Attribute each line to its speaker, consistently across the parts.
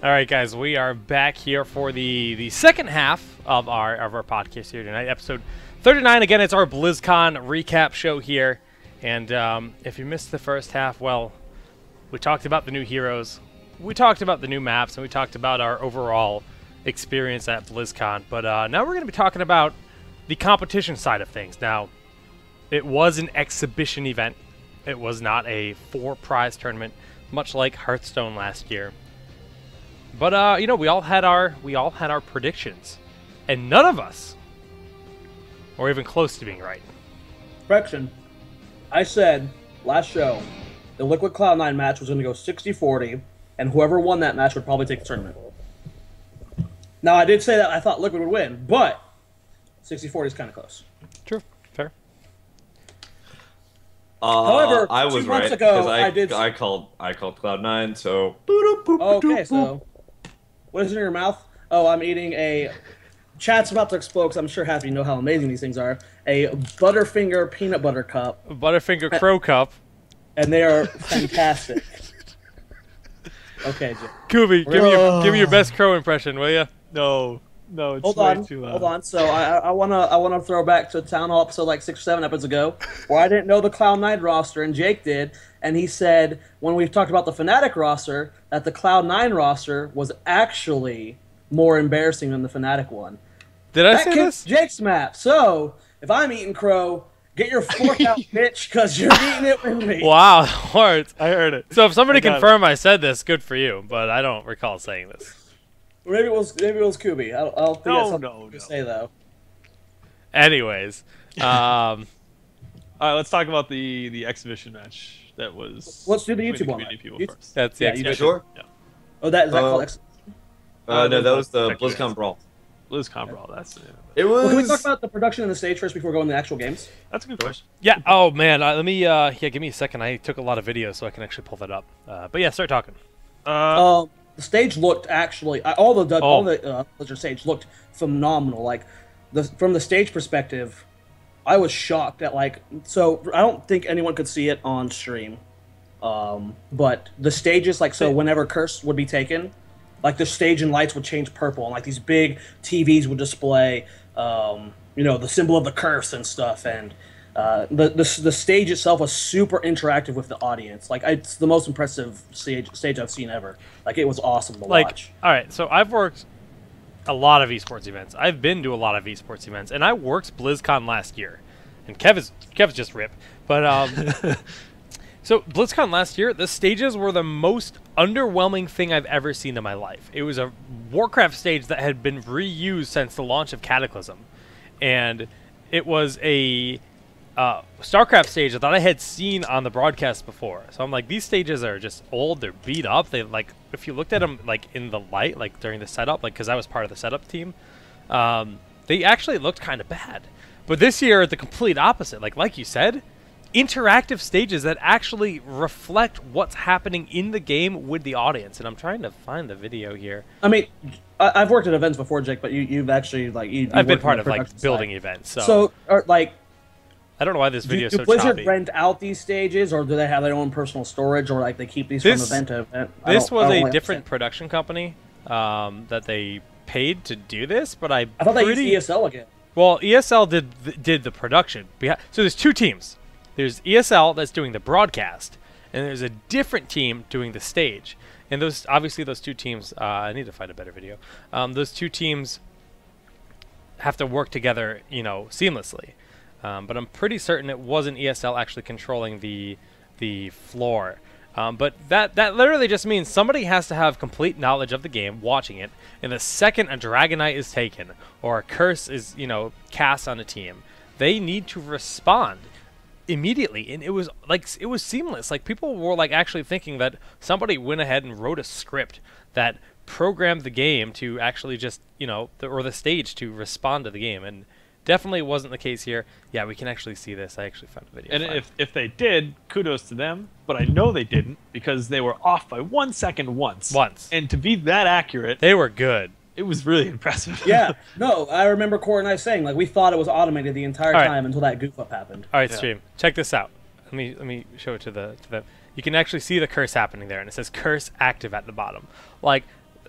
Speaker 1: All right, guys, we are back here for the second half of our podcast here tonight, episode 39. Again, it's our BlizzCon recap show here, and if you missed the first half, well, we talked about the new heroes, we talked about the new maps, and we talked about our overall experience at BlizzCon. But now we're going to be talking about the competition side of things. Now, it was an exhibition event. It was not a for-prize tournament, much like Hearthstone last year. But you know, we all had our predictions, and none of us were even close to being right.
Speaker 2: Correction. I said last show the Liquid Cloud9 match was going to go 60-40, and whoever won that match would probably take the tournament. Now, I did say that I thought Liquid would win, but 60-40 is kind of close.
Speaker 1: True. Fair.
Speaker 2: However,
Speaker 3: I was
Speaker 2: 2 months
Speaker 3: right,
Speaker 2: ago,
Speaker 3: I called Cloud9, so...
Speaker 2: Okay, so... What is in your mouth? Oh, I'm eating a... Chat's about to explode, because I'm sure half of you know how amazing these things are. A Butterfinger peanut butter cup.
Speaker 1: A Butterfinger Crow Cup.
Speaker 2: And they are fantastic. Okay, Jim.
Speaker 1: Kubi, give me your best crow impression, will you?
Speaker 4: No, it's
Speaker 2: Hold
Speaker 4: way
Speaker 2: on,
Speaker 4: too loud.
Speaker 2: hold on. So I wanna throw back to Town Hall episode like 6 or 7 episodes ago, where I didn't know the Cloud9 roster and Jake did, and he said when we talked about the Fnatic roster that the Cloud9 roster was actually more embarrassing than the Fnatic one.
Speaker 1: Did I
Speaker 2: That
Speaker 1: say
Speaker 2: killed
Speaker 1: this?
Speaker 2: Jake's map. So if I'm eating crow, get your fork out, bitch, because you're eating it with me.
Speaker 1: Wow, hard.
Speaker 4: I heard it.
Speaker 1: So if somebody
Speaker 4: I got
Speaker 1: confirmed I said this, good for you. But I don't recall saying this.
Speaker 2: Or maybe it was Kubi. I don't think that's something
Speaker 4: No.
Speaker 2: to say though.
Speaker 1: Anyways,
Speaker 4: All right, let's talk about the exhibition match that was.
Speaker 2: Let's do the
Speaker 4: between
Speaker 2: YouTube one.
Speaker 4: community people
Speaker 2: You-
Speaker 4: first.
Speaker 1: that's the
Speaker 2: Yeah,
Speaker 1: exhibition.
Speaker 3: Sure?
Speaker 2: Oh, that is that
Speaker 3: Uh,
Speaker 2: called X?
Speaker 3: No, that was the
Speaker 4: Technically,
Speaker 3: BlizzCon Brawl.
Speaker 4: BlizzCon Brawl. That's
Speaker 3: It was...
Speaker 2: Well, can we talk about the production and the stage first before going to the actual games?
Speaker 4: a good question.
Speaker 1: Yeah. Oh man, let me. Yeah, give me a second. I took a lot of videos, so I can actually pull that up. But yeah, start talking.
Speaker 2: The stage looked actually all the Blizzard stage looked phenomenal. Like from the stage perspective, I was shocked at so I don't think anyone could see it on stream, but the stages whenever Curse would be taken, like the stage and lights would change purple and like these big TVs would display the symbol of the curse and stuff, and the stage itself was super interactive with the audience. Like it's the most impressive stage I've seen ever. Like it was awesome to watch.
Speaker 1: All right, so I've worked a lot of esports events. I've been to a lot of esports events, and I worked BlizzCon last year. And Kev's just rip, but so BlizzCon last year, the stages were the most underwhelming thing I've ever seen in my life. It was a Warcraft stage that had been reused since the launch of Cataclysm, and it was a StarCraft stage that I had seen on the broadcast before. So I'm like, these stages are just old. They're beat up. They if you looked at them in the light, during the setup, because I was part of the setup team, they actually looked kind of bad. But this year, the complete opposite. Like you said, interactive stages that actually reflect what's happening in the game with the audience. And I'm trying to find the video here.
Speaker 2: I mean, I've worked at events before, Jake, but you've actually
Speaker 1: I've been part of building events. So
Speaker 2: I
Speaker 1: don't know why this video is
Speaker 2: do
Speaker 1: so
Speaker 2: Blizzard
Speaker 1: choppy.
Speaker 2: rent out these stages, or do they have their own personal storage, or they keep these from event to event?
Speaker 1: This was
Speaker 2: I don't
Speaker 1: a
Speaker 2: really
Speaker 1: different
Speaker 2: understand.
Speaker 1: production company that they paid to do this, but I
Speaker 2: thought they used ESL again.
Speaker 1: Well, ESL did the production. So there's two teams. There's ESL that's doing the broadcast, and there's a different team doing the stage. And those two teams. I need to find a better video. Those two teams have to work together, seamlessly. But I'm pretty certain it wasn't ESL actually controlling the floor. But that literally just means somebody has to have complete knowledge of the game, watching it, and the second a Dragonite is taken or a curse is, cast on a team, they need to respond immediately. And it was seamless. Like people were actually thinking that somebody went ahead and wrote a script that programmed the game to actually just, or the stage to respond to the game. And definitely wasn't the case here. Yeah, we can actually see this. I actually found a video.
Speaker 4: And if they did, kudos to them. But I know they didn't because they were off by 1 second once. And to be that accurate,
Speaker 1: they were good.
Speaker 4: It was really impressive.
Speaker 2: Yeah, no, I remember Corey and I saying we thought it was automated the entire time until that goof up happened.
Speaker 1: All right, stream. Check this out. Let me show it to the. You can actually see the curse happening there, and it says curse active at the bottom.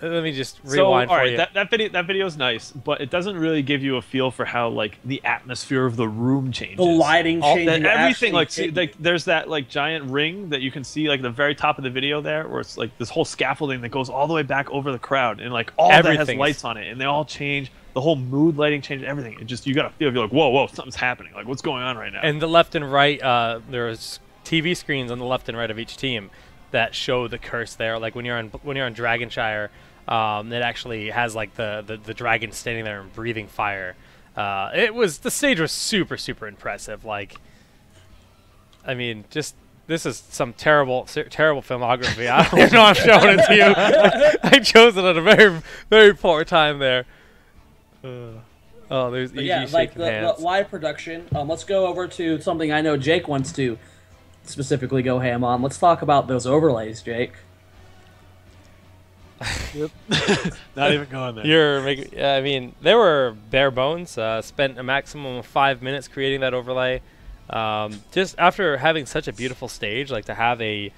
Speaker 1: let me just
Speaker 4: So,
Speaker 1: rewind
Speaker 4: all
Speaker 1: for
Speaker 4: right,
Speaker 1: you.
Speaker 4: that video is nice, but it doesn't really give you a feel for how like the atmosphere of the room changes.
Speaker 2: The lighting changes.
Speaker 4: Everything like there's that like giant ring that you can see like the very top of the video there, where it's like this whole scaffolding that goes all the way back over the crowd, and like all that has lights on it, and they all change. The whole mood, lighting change, everything. It just you gotta feel. You're like, whoa, something's happening. Like, what's going on right now?
Speaker 1: And the left and right, there's TV screens on the left and right of each team that show the curse there. Like when you're on Dragonshire, it actually has like the dragon standing there and breathing fire. The stage was super impressive. Like, I mean, just this is some terrible filmography. I don't know. I'm showing it to you. I chose it at a very poor time there. Oh, there's
Speaker 2: yeah, like the live production. Let's go over to something I know Jake wants to specifically go ham on. Let's talk about those overlays, Jake.
Speaker 4: Yep. Not even going there.
Speaker 1: I mean, they were bare bones. Spent a maximum of 5 minutes creating that overlay. Just after having such a beautiful stage, like to have a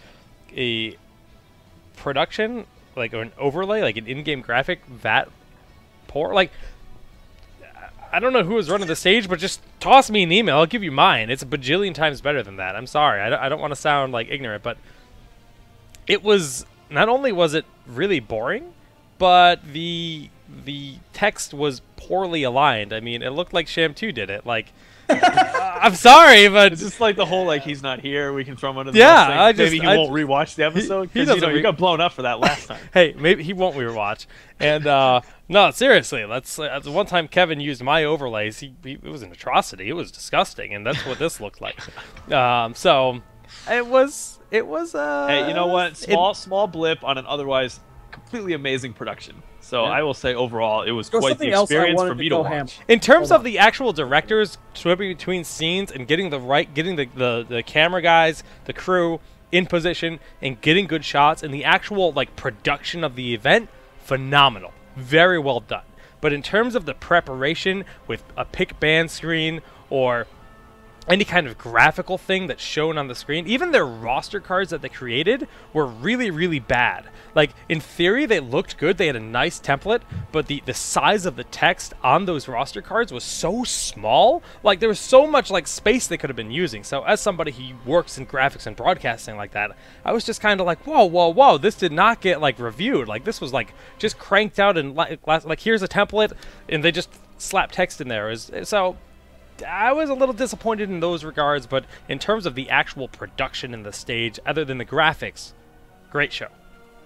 Speaker 1: production like or an overlay, like an in-game graphic that poor, like. I don't know who was running the stage, but just toss me an email. I'll give you mine. It's a bajillion times better than that. I'm sorry. I don't want to sound like ignorant, but it was not only was it really boring, but the text was poorly aligned. I mean, it looked like Sham 2 did it. Like, I'm sorry, but
Speaker 4: it's just like the whole like he's not here. We can throw him under the
Speaker 1: bus
Speaker 4: thing. Maybe he won't rewatch the episode because you got blown up for that last time.
Speaker 1: Hey, maybe he won't rewatch. And no, seriously, the one time Kevin used my overlays, it was an atrocity. It was disgusting, and that's what this looked like. So it was.
Speaker 4: Hey, you know what? Small blip on an otherwise completely amazing production. So I will say overall, it was quite the experience for me to watch.
Speaker 1: In terms of the actual directors swimming between scenes and getting the camera guys, the crew in position and getting good shots, and the actual like production of the event, phenomenal, very well done. But in terms of the preparation with a pick ban screen or any kind of graphical thing that's shown on the screen, even their roster cards that they created were really bad. Like, in theory, they looked good. They had a nice template, but the size of the text on those roster cards was so small. Like, there was so much, like, space they could have been using. So, as somebody who works in graphics and broadcasting like that, I was just kind of like, whoa, this did not get, like, reviewed. Like, this was, like, just cranked out and, like, here's a template, and they just slap text in there. So I was a little disappointed in those regards, but in terms of the actual production in the stage, other than the graphics, great show.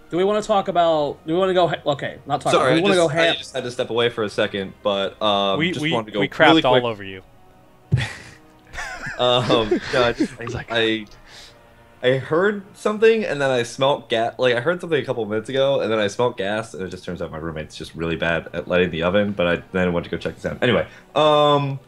Speaker 2: Do we want to talk about? Do we want to go? Okay, not talking.
Speaker 3: Sorry,
Speaker 2: we want to go.
Speaker 3: I just had to step away for a second, but
Speaker 1: we
Speaker 3: wanted to go
Speaker 1: crapped
Speaker 3: really quick.
Speaker 1: all over you.
Speaker 3: I heard something, and then I smelt gas. Like, I heard something a couple minutes ago, and then I smelt gas, and it just turns out my roommate's just really bad at lighting the oven. But then I went to go check this out. Anyway, what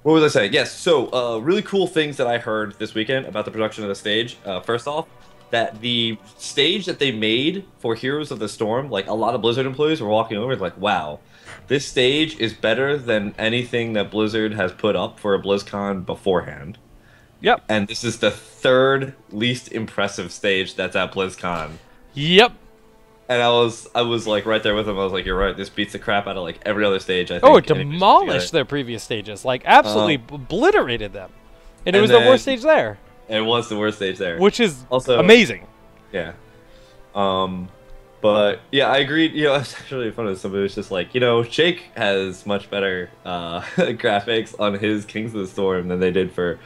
Speaker 3: was I saying? Yes, so really cool things that I heard this weekend about the production of the stage. First off, that the stage that they made for Heroes of the Storm, like a lot of Blizzard employees were walking over and like, wow, this stage is better than anything that Blizzard has put up for a BlizzCon beforehand.
Speaker 1: Yep.
Speaker 3: And this is the third least impressive stage that's at BlizzCon.
Speaker 1: Yep.
Speaker 3: And I was like right there with them. I was like, you're right. This beats the crap out of like every other stage. I think.
Speaker 1: Oh, it demolished their previous stages. Like absolutely obliterated them. And it was the worst stage there.
Speaker 3: And it was the worst stage there.
Speaker 1: Which is
Speaker 3: also
Speaker 1: amazing.
Speaker 3: Yeah. But yeah, I agreed. You know, it's actually funny. Somebody was just like, you know, Jake has much better graphics on his Kings of the Storm than they did for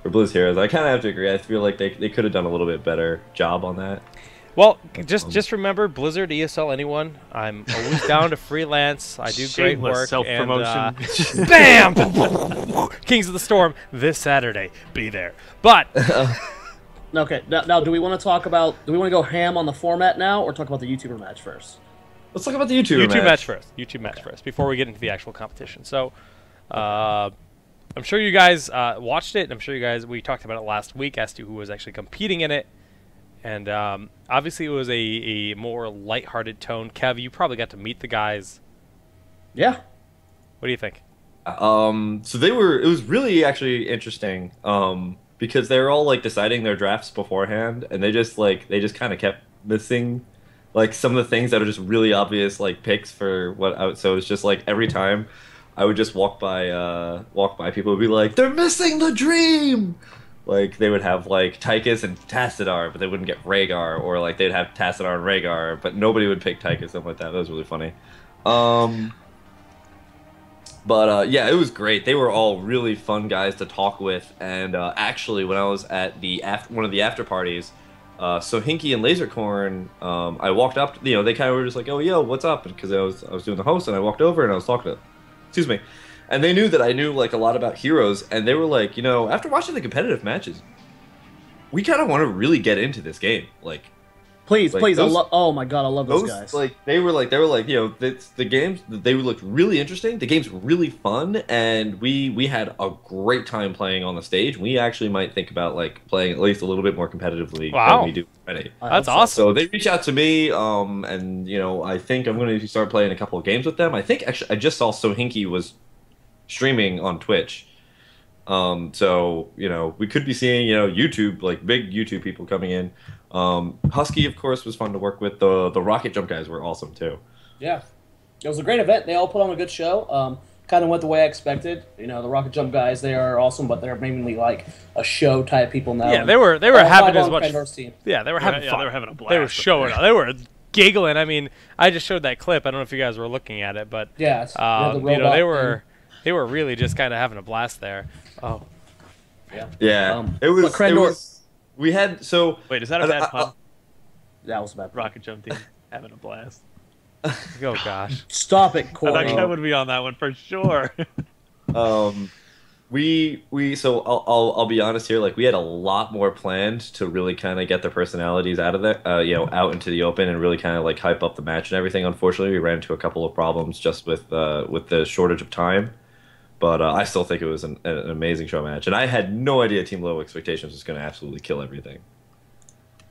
Speaker 3: Blizz Heroes. I kind of have to agree. I feel like they could have done a little bit better job on that.
Speaker 1: Well, just remember, Blizzard, ESL, anyone, I'm always down to freelance. I do great work.
Speaker 4: Self-promotion.
Speaker 1: And, bam! Kings of the Storm this Saturday. Be there. But
Speaker 2: okay, now do we want to talk about? Do we want to go ham on the format now, or talk about the YouTuber match first?
Speaker 3: Let's talk about the YouTube
Speaker 1: match first. YouTube match first before we get into the actual competition. So, I'm sure you guys watched it. I'm sure you guys we talked about it last week as to who was actually competing in it. And obviously it was a more lighthearted tone. Kev, you probably got to meet the guys.
Speaker 2: Yeah.
Speaker 1: What do you think?
Speaker 3: So it was really actually interesting because they were all like deciding their drafts beforehand, and they just kind of kept missing like some of the things that are just really obvious like picks for what I would, so it's just like every time I would just walk by people would be like, they're missing the dream. Like they would have like Tychus and Tassadar, but they wouldn't get Rhaegar, or like they'd have Tassadar and Rhaegar, but nobody would pick Tychus, something like that. That was really funny. But yeah, it was great. They were all really fun guys to talk with, and actually, when I was at the one of the after parties, so Hinky and Lasercorn, I walked up. You know, they kind of were just like, "Oh, yo, what's up?" Because I was doing the host, and I walked over and I was talking to, excuse me, and they knew that I knew like a lot about Heroes, and they were like, you know, after watching the competitive matches, we kind of want to really get into this game, like.
Speaker 2: Please,
Speaker 3: Like,
Speaker 2: please!
Speaker 3: those-
Speaker 2: Oh my god, I love those guys.
Speaker 3: Like they were like, you know, the games, they looked really interesting. The game's really fun, and we had a great time playing on the stage. We actually might think about like playing at least a little bit more competitively
Speaker 1: Wow.
Speaker 3: than we do already.
Speaker 1: That's awesome.
Speaker 3: So they reached out to me, and you know, I think I'm going to start playing a couple of games with them. I think actually I just saw Sohinki was streaming on Twitch. So you know, we could be seeing, you know, YouTube, like big YouTube people coming in. Husky, of course, was fun to work with. The Rocket Jump guys were awesome too.
Speaker 2: Yeah, it was a great event. They all put on a good show. Kind of went the way I expected. You know, the Rocket Jump guys, they are awesome, but they're mainly like a show type people now.
Speaker 1: Yeah, they were having as much. Yeah, they were having fun.
Speaker 4: They were having a blast.
Speaker 1: They were showing up. They were giggling. I mean, I just showed that clip. I don't know if you guys were looking at it, but
Speaker 2: yeah,
Speaker 1: you know, they were really just kind of having a blast there. Oh,
Speaker 3: Yeah, it was. We had so.
Speaker 4: Wait, is that a bad pun?
Speaker 2: That was a bad pun.
Speaker 4: Rocket Jump team having a blast.
Speaker 1: oh gosh!
Speaker 2: Stop it,
Speaker 4: I
Speaker 2: Corey.
Speaker 4: thought Kev would be on that one for sure.
Speaker 3: So I'll be honest here. Like we had a lot more planned to really kind of get the personalities out of there, you know, out into the open and really kind of like hype up the match and everything. Unfortunately, we ran into a couple of problems just with the shortage of time. But I still think it was an amazing show match, and I had no idea Team Low Expectations was going to absolutely kill everything.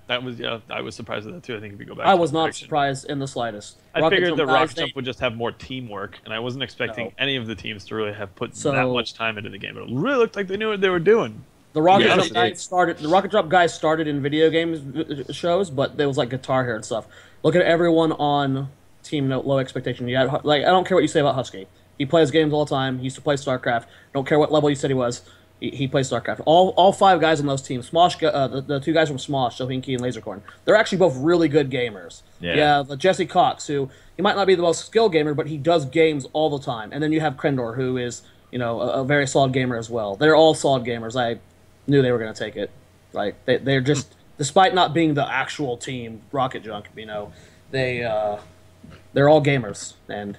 Speaker 4: That was I was surprised at that too. I think if you go back,
Speaker 2: I was not surprised in the slightest.
Speaker 4: I figured the Rocket Jump would just have more teamwork, and I wasn't expecting any of the teams to really have put that much time into the game. But it really looked like they knew what they were doing.
Speaker 2: The Rocket Jump guys started. The Rocket Jump guys started in video games shows, but there was like Guitar Hero and stuff. Look at everyone on Team Low Expectation. You had, like, I don't care what you say about Husky. He plays games all the time. He used to play StarCraft. Don't care what level you said he was. He plays StarCraft. All five guys on those teams, Smosh, the two guys from Smosh, Sohinki and Lasercorn, they're actually both really good gamers. Yeah, the Jesse Cox, who he might not be the most skilled gamer, but he does games all the time. And then you have Krendor, who is, you know, a very solid gamer as well. They're all solid gamers. I knew they were going to take it. Like they're just, despite not being the actual team Rocket Junk, you know, they're all gamers, and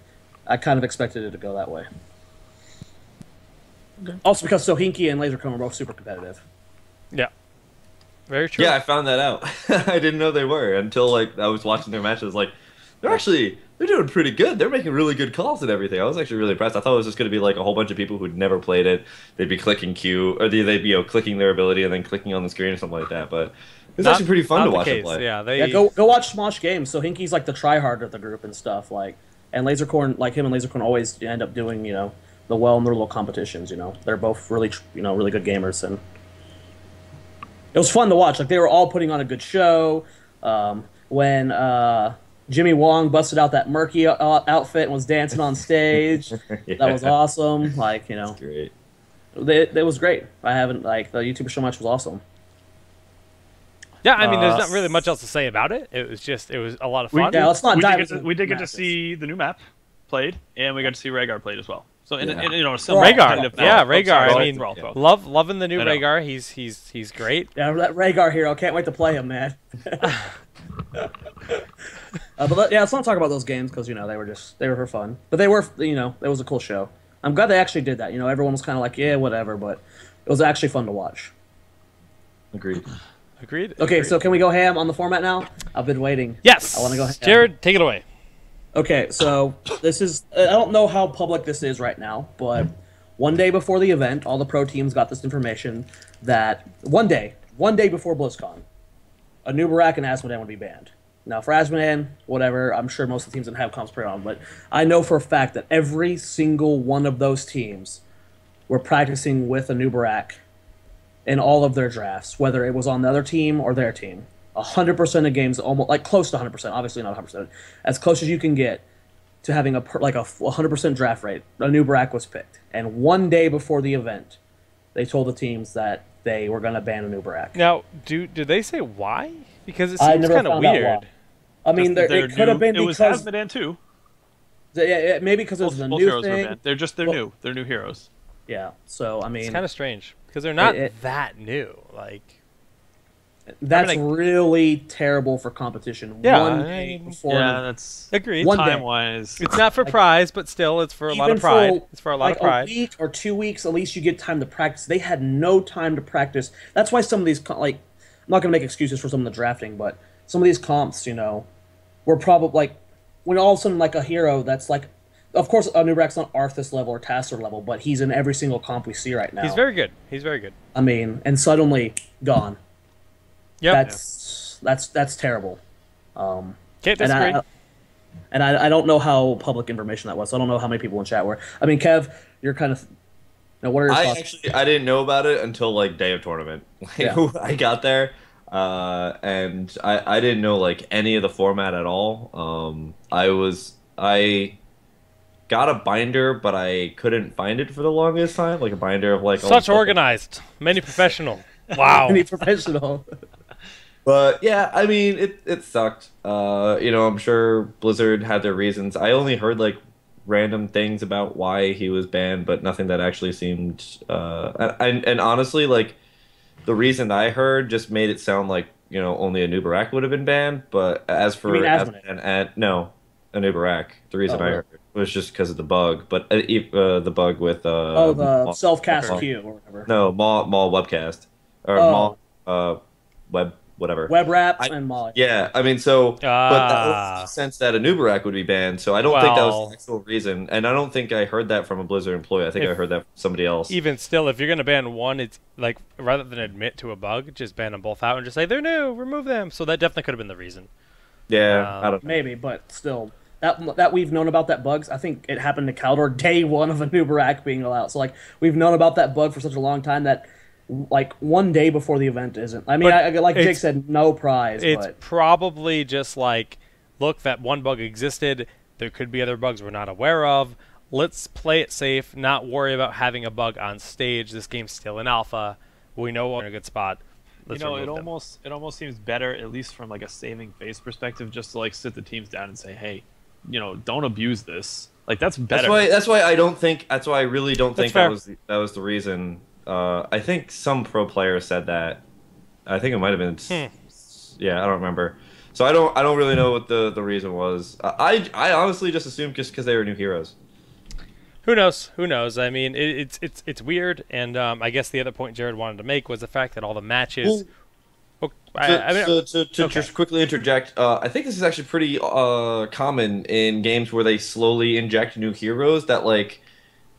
Speaker 2: I kind of expected it to go that way. Okay. Also because Sohinki and Lasercomb are both super competitive.
Speaker 1: Yeah. Very true.
Speaker 3: Yeah, I found that out. I didn't know they were until like I was watching their matches. Like they're doing pretty good. They're making really good calls and everything. I was actually really impressed. I thought it was just going to be like a whole bunch of people who'd never played it. They'd be clicking Q, or they'd be, you know, clicking their ability and then clicking on the screen or something like that. But it's actually pretty fun to watch them play.
Speaker 1: Yeah,
Speaker 2: go watch Smosh games. Sohinki's like the tryhard of the group and stuff. Like, and Lasercorn, like him and Lasercorn always end up doing, you know, the well in their little competitions. You know, they're both really, you know, really good gamers, and it was fun to watch. Like they were all putting on a good show. When Jimmy Wong busted out that murky outfit and was dancing on stage, that was awesome. Like, you know,
Speaker 3: great.
Speaker 2: It was great. I haven't, like, the YouTube show match was awesome.
Speaker 1: Yeah, I mean, there's not really much else to say about it. It was a lot of fun.
Speaker 2: Let's not dive.
Speaker 4: We did get to see the new map played, and we got to see Rhaegar played as well. So in you know,
Speaker 1: Rhaegar,
Speaker 4: kind of,
Speaker 1: Rhaegar. I mean,
Speaker 4: Brawl.
Speaker 1: loving the new Rhaegar. He's great.
Speaker 2: Yeah, that Rhaegar hero. Can't wait to play him, man. But let's not talk about those games because, you know, they were for fun. But they were, you know, it was a cool show. I'm glad they actually did that. You know, everyone was kind of like, yeah, whatever, but it was actually fun to watch.
Speaker 3: Agreed.
Speaker 2: Okay, so can we go ham on the format now? I've been waiting.
Speaker 1: Yes.
Speaker 2: I want to go ham.
Speaker 1: Jared, take it away.
Speaker 2: Okay, so this is, I don't know how public this is right now, but one day before the event, all the pro teams got this information that one day before BlizzCon, Anubarak and Asmodan would be banned. Now, for Asmodan, whatever, I'm sure most of the teams didn't have comps played on, but I know for a fact that every single one of those teams were practicing with Anubarak in all of their drafts, whether it was on the other team or their team. 100% of games, almost like close to 100%. Obviously not 100%, as close as you can get to having a 100% draft rate. A new Brack was picked, and one day before the event, they told the teams that they were going to ban a new Brack.
Speaker 1: Now, do they say why? Because it seems kind of weird.
Speaker 2: I mean, it could have been because
Speaker 4: it was Hazmadan too.
Speaker 2: Yeah, maybe because it was the
Speaker 4: both
Speaker 2: new
Speaker 4: heroes
Speaker 2: thing.
Speaker 4: Were banned. They're just new. They're new heroes.
Speaker 2: Yeah, so I mean,
Speaker 1: it's kind of strange because they're not that new. Like,
Speaker 2: that's really terrible for competition.
Speaker 1: Yeah,
Speaker 2: one day before.
Speaker 4: Yeah, that's
Speaker 1: agreed.
Speaker 4: Time wise,
Speaker 1: it's not for prize, but still, it's for a lot of pride. It's for a lot of pride.
Speaker 2: A week or 2 weeks, at least you get time to practice. They had no time to practice. That's why some of these, like, I'm not going to make excuses for some of the drafting, but some of these comps, were probably like when all of a sudden like a hero that's like. Of course, Nubrak's not Arthas level or Tasser level, but he's in every single comp we see right now.
Speaker 1: He's very good. He's very good.
Speaker 2: I mean, and suddenly gone.
Speaker 1: Yeah,
Speaker 2: that's terrible.
Speaker 1: Okay, that's great.
Speaker 2: I don't know how public information that was. So I don't know how many people in chat were. I mean, Kev, you're kind of. What are your thoughts?
Speaker 3: I didn't know about it until like day of tournament. I got there, and I didn't know like any of the format at all. I got a binder, but I couldn't find it for the longest time. Like a binder of like
Speaker 1: such organized, many professional. Wow,
Speaker 2: many professional.
Speaker 3: But yeah, I mean, it sucked. I'm sure Blizzard had their reasons. I only heard like random things about why he was banned, but nothing that actually seemed. And honestly, like the reason I heard just made it sound like only a Nubarak would have been banned. But as for no, a Nubarak, the reason I heard was just because of the bug. But the bug with
Speaker 2: the self-cast queue or whatever.
Speaker 3: No, Maul webcast or Maul web. Whatever.
Speaker 2: Web wraps and Molly.
Speaker 3: Yeah, I mean, but that makes sense that a Nubarak would be banned, so I don't think that was the actual reason, and I don't think I heard that from a Blizzard employee. I think I heard that from somebody else.
Speaker 1: Even still, if you're going to ban one, it's like, rather than admit to a bug, just ban them both out and just say, they're new, remove them. So that definitely could have been the reason.
Speaker 3: Yeah, I don't know.
Speaker 2: Maybe, but still, that we've known about that bugs, I think it happened to Caldor day one of a Nubarak being allowed. So, like, we've known about that bug for such a long time that like one day before the event isn't. I mean, like Jake said, no prize.
Speaker 1: It's probably just like, look, that one bug existed. There could be other bugs we're not aware of. Let's play it safe, not worry about having a bug on stage. This game's still in alpha. We know we're in a good spot. Let's
Speaker 4: it almost seems better, at least from like a saving face perspective, just to like sit the teams down and say, hey, don't abuse this. Like that's better.
Speaker 3: That's why I don't think. That's why I really don't think that was the reason. I think some pro player said that. I think it might have been. Yeah, I don't remember. So I don't really know what the reason was. I honestly just assumed just because they were new heroes.
Speaker 1: Who knows? Who knows? I mean, it's weird, and I guess the other point Jared wanted to make was the fact that all the matches.
Speaker 3: Just quickly interject, I think this is actually pretty common in games where they slowly inject new heroes that like.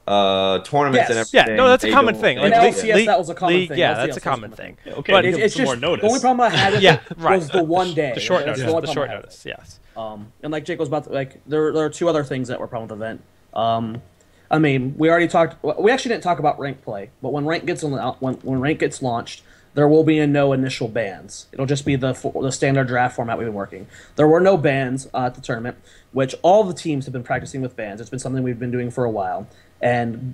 Speaker 3: Tournaments and everything.
Speaker 1: Yeah, no, that's a common thing.
Speaker 2: Like LCS, that was a common thing.
Speaker 1: Yeah, that's a common thing.
Speaker 4: Okay,
Speaker 1: but
Speaker 2: it's just
Speaker 4: more notice.
Speaker 2: The only problem I had was the one day.
Speaker 1: The short notice. The short notice. Yes.
Speaker 2: And like Jake was about to, like, there are two other things that were a problem with the event. I mean, we already talked. We actually didn't talk about rank play, but when rank gets when rank gets launched, there will be no initial bans. It'll just be the standard draft format we've been working. There were no bans at the tournament, which all the teams have been practicing with bans. It's been something we've been doing for a while. And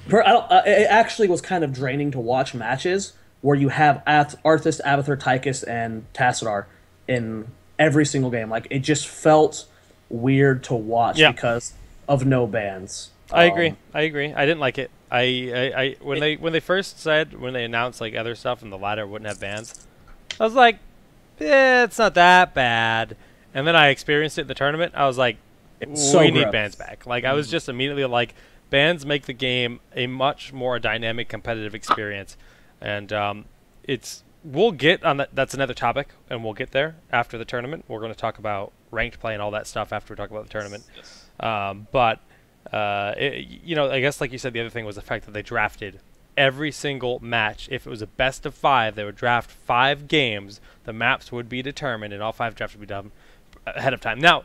Speaker 2: it actually was kind of draining to watch matches where you have Arthas, Abathur, Tychus, and Tassadar in every single game. Like, it just felt weird to watch because of no bans.
Speaker 1: I agree. I didn't like it. When they announced like other stuff and the ladder wouldn't have bans, I was like, it's not that bad. And then I experienced it in the tournament. I was like, we need bans back. Like, I was just immediately like, bans make the game a much more dynamic, competitive experience. And we'll get on that. That's another topic, and we'll get there after the tournament. We're going to talk about ranked play and all that stuff after we talk about the tournament. I guess like you said, the other thing was the fact that they drafted every single match. If it was a best of 5, they would draft 5 games. The maps would be determined, and all 5 drafts would be done ahead of time. Now,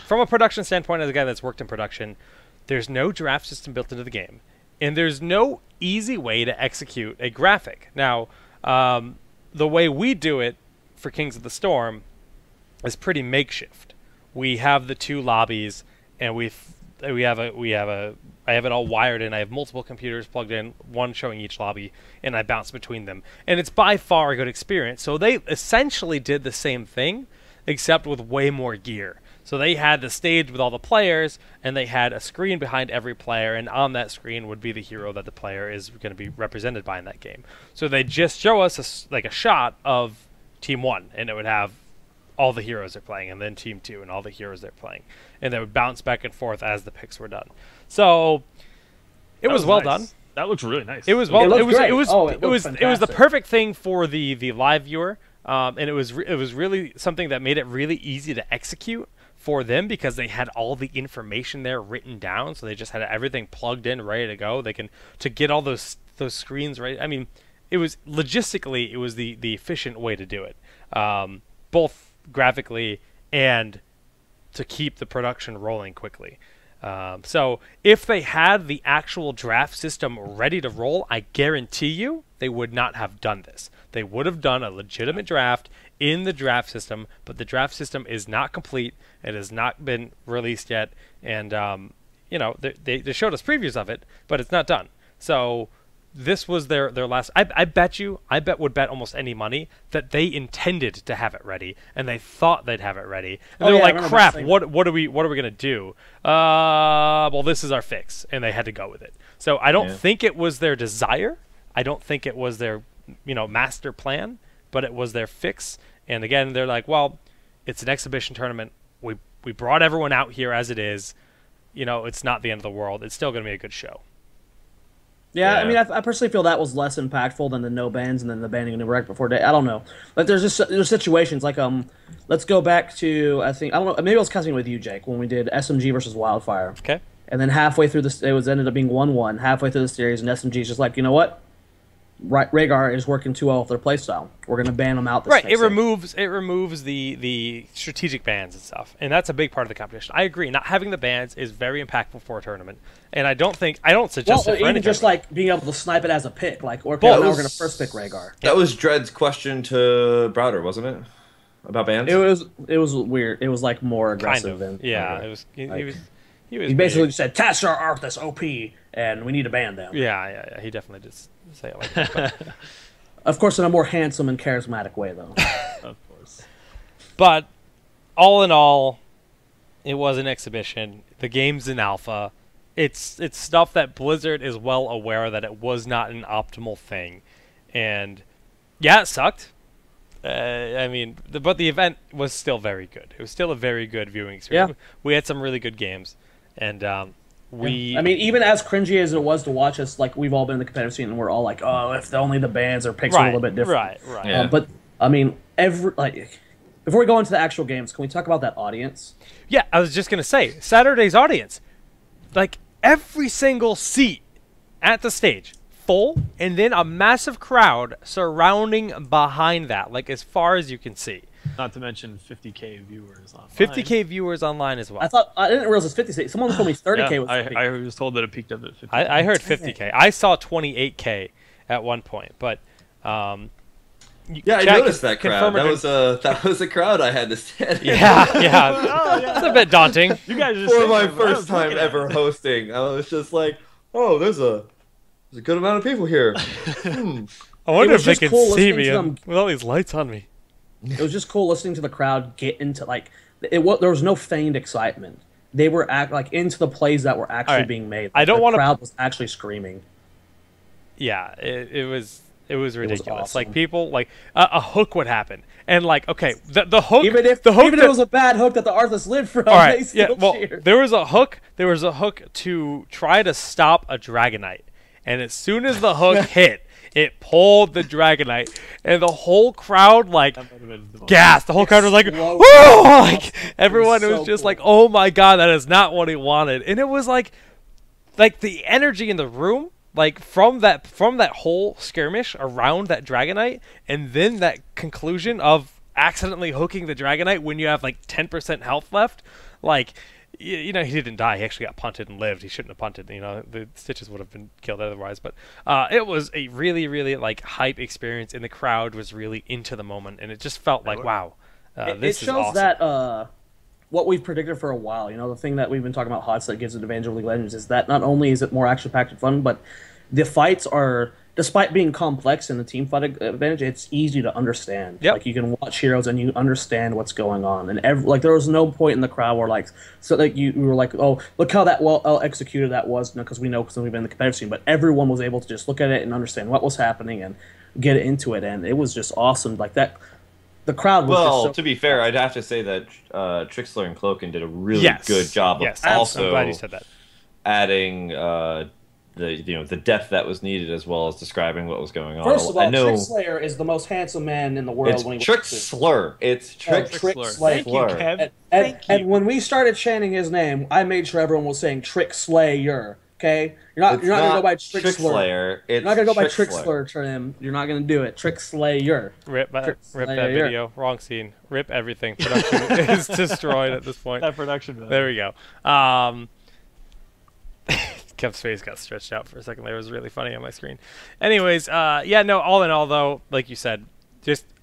Speaker 1: from a production standpoint, as a guy that's worked in production, there's no draft system built into the game, and there's no easy way to execute a graphic. Now, the way we do it for Kings of the Storm is pretty makeshift. We have the 2 lobbies, and I have it all wired in. I have multiple computers plugged in, one showing each lobby, and I bounce between them. And it's by far a good experience. So they essentially did the same thing, except with way more gear. So they had the stage with all the players, and they had a screen behind every player, and on that screen would be the hero that the player is going to be represented by in that game. So they just show us a shot of Team 1, and it would have all the heroes they're playing, and then Team 2 and all the heroes they're playing. And they would bounce back and forth as the picks were done. So it was well done.
Speaker 4: That looks really nice.
Speaker 1: It was well. It was the perfect thing for the live viewer, and it was really something that made it really easy to execute for them, because they had all the information there written down. So they just had everything plugged in, ready to go. They can get all those screens right. I mean, it was logistically the efficient way to do it, both graphically and to keep the production rolling quickly. So if they had the actual draft system ready to roll, I guarantee you they would not have done this. They would have done a legitimate draft in the draft system, but the draft system is not complete. It has not been released yet, and you know, they showed us previews of it, but it's not done. So this was their last. I would bet almost any money that they intended to have it ready, and they thought they'd have it ready. And they were like, "Crap! What are we gonna do? Well, this is our fix," and they had to go with it. So I don't think it was their desire. I don't think it was their master plan, but it was their fix. And again, they're like, "Well, it's an exhibition tournament. We brought everyone out here as it is. It's not the end of the world. It's still gonna be a good show."
Speaker 2: Yeah, I mean, I personally feel that was less impactful than the no bans and then the banning of the right before day. I don't know. Like, there's situations like let's go back to, I don't know, maybe I was cussing with you, Jake, when we did SMG versus Wildfire.
Speaker 1: Okay.
Speaker 2: And then halfway through this, ended up being 1-1 halfway through the series, and SMG's just like, you know what? Rhaegar is working too well with their playstyle. We're going to ban them out.
Speaker 1: It removes the strategic bans and stuff, and that's a big part of the competition. I agree. Not having the bans is very impactful for a tournament, and I don't suggest it for
Speaker 2: even just like being able to snipe it as a pick, like we're going to first pick Rhaegar.
Speaker 3: That was Dredd's question to Browder, wasn't it? About bans.
Speaker 2: It was weird. It was like more aggressive than He basically said, "Tasha Arthas OP, and we need to ban them."
Speaker 1: Yeah. He definitely did say it like that.
Speaker 2: Of course, in a more handsome and charismatic way, though.
Speaker 4: Of course.
Speaker 1: But all in all, it was an exhibition. The game's in alpha. It's stuff that Blizzard is well aware that it was not an optimal thing, and yeah, it sucked. But the event was still very good. It was still a very good viewing experience. Yeah. We had some really good games. And
Speaker 2: even as cringy as it was to watch us, like, we've all been in the competitive scene and we're all like, oh, if only the bans or picks were a little bit different.
Speaker 1: Right.
Speaker 2: Yeah. But I mean, before we go into the actual games, can we talk about that audience?
Speaker 1: Yeah, I was just gonna say Saturday's audience, like every single seat at the stage full, and then a massive crowd surrounding behind that, like as far as you can see.
Speaker 4: Not to mention 50K viewers online.
Speaker 1: 50K viewers online as well.
Speaker 2: I didn't realize it was 50K. Someone told me 30K was 50K.
Speaker 4: I was told that it peaked up at 50K.
Speaker 1: I heard 50K. I saw 28K at one point, but
Speaker 3: I noticed that crowd. That was a crowd I had to stand.
Speaker 1: Yeah. It's a bit daunting.
Speaker 4: You guys
Speaker 3: for my first time ever hosting, I was just like, oh, there's a good amount of people here.
Speaker 1: I wonder if they can see me with all these lights on me.
Speaker 2: It was just cool listening to the crowd get into, like, there was no feigned excitement. They were into the plays that were actually being made. Like, the crowd was actually screaming.
Speaker 1: Yeah, it was ridiculous. It was awesome. Like, people, like, a hook would happen, and like, okay, the hook, even if
Speaker 2: it was a bad hook that the Arthas lived from, they still cheered.
Speaker 1: There was a hook to try to stop a Dragonite, and as soon as the hook hit, it pulled the Dragonite, and the whole crowd, like, gasped. The whole crowd was like, "Whoa!" Like, everyone was just like, "Oh my god, that is not what he wanted." And it was like the energy in the room, like from that whole skirmish around that Dragonite, and then that conclusion of accidentally hooking the Dragonite when you have like 10% health left, like, you know, he didn't die. He actually got punted and lived. He shouldn't have punted. You know, the Stitches would have been killed otherwise. But it was a really, really like hype experience, and the crowd was really into the moment, and it just felt like, wow, this is awesome.
Speaker 2: It shows that what we've predicted for a while. You know, the thing that we've been talking about HOTS that gives it advantage over League of Legends is that not only is it more action-packed and fun, but the fights are, despite being complex in the team fight advantage, it's easy to understand.
Speaker 1: Yep.
Speaker 2: Like, you can watch heroes and you understand what's going on. And like, there was no point in the crowd where like, so like you were like, oh, look how that well executed that was, because we know because we've been in the competitive scene. But everyone was able to just look at it and understand what was happening and get into it, and it was just awesome. Like that, the crowd was.
Speaker 3: Well,
Speaker 2: just so
Speaker 3: to be fair, I'd have to say that Trixler and Cloaken did a really good job of also
Speaker 1: I'm glad you said that.
Speaker 3: Adding the depth that was needed, as well as describing what was going on.
Speaker 2: First of all, Trixler is the most handsome man in the world.
Speaker 3: It's Trixler. It's Trixler.
Speaker 4: Thank you, Kev.
Speaker 2: And when we started chanting his name, I made sure everyone was saying Trixlayer. Okay, you're not gonna go by Trixler. You're not gonna go by Trixler to him. You're not gonna do it. Trixlayer.
Speaker 1: Rip that video. Wrong scene. Rip everything. Production is destroyed at this point.
Speaker 4: That production video.
Speaker 1: There we go. Kev's face got stretched out for a second there. It was really funny on my screen. Anyways, yeah, no, all in all, though, like you said,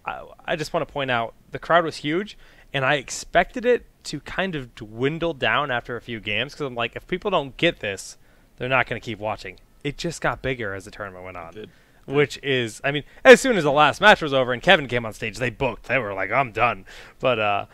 Speaker 1: I just want to point out the crowd was huge, and I expected it to kind of dwindle down after a few games, because I'm like, if people don't get this, they're not going to keep watching. It just got bigger as the tournament went on. Which is, I mean, as soon as the last match was over and Kevin came on stage, they booked. They were like, I'm done. But,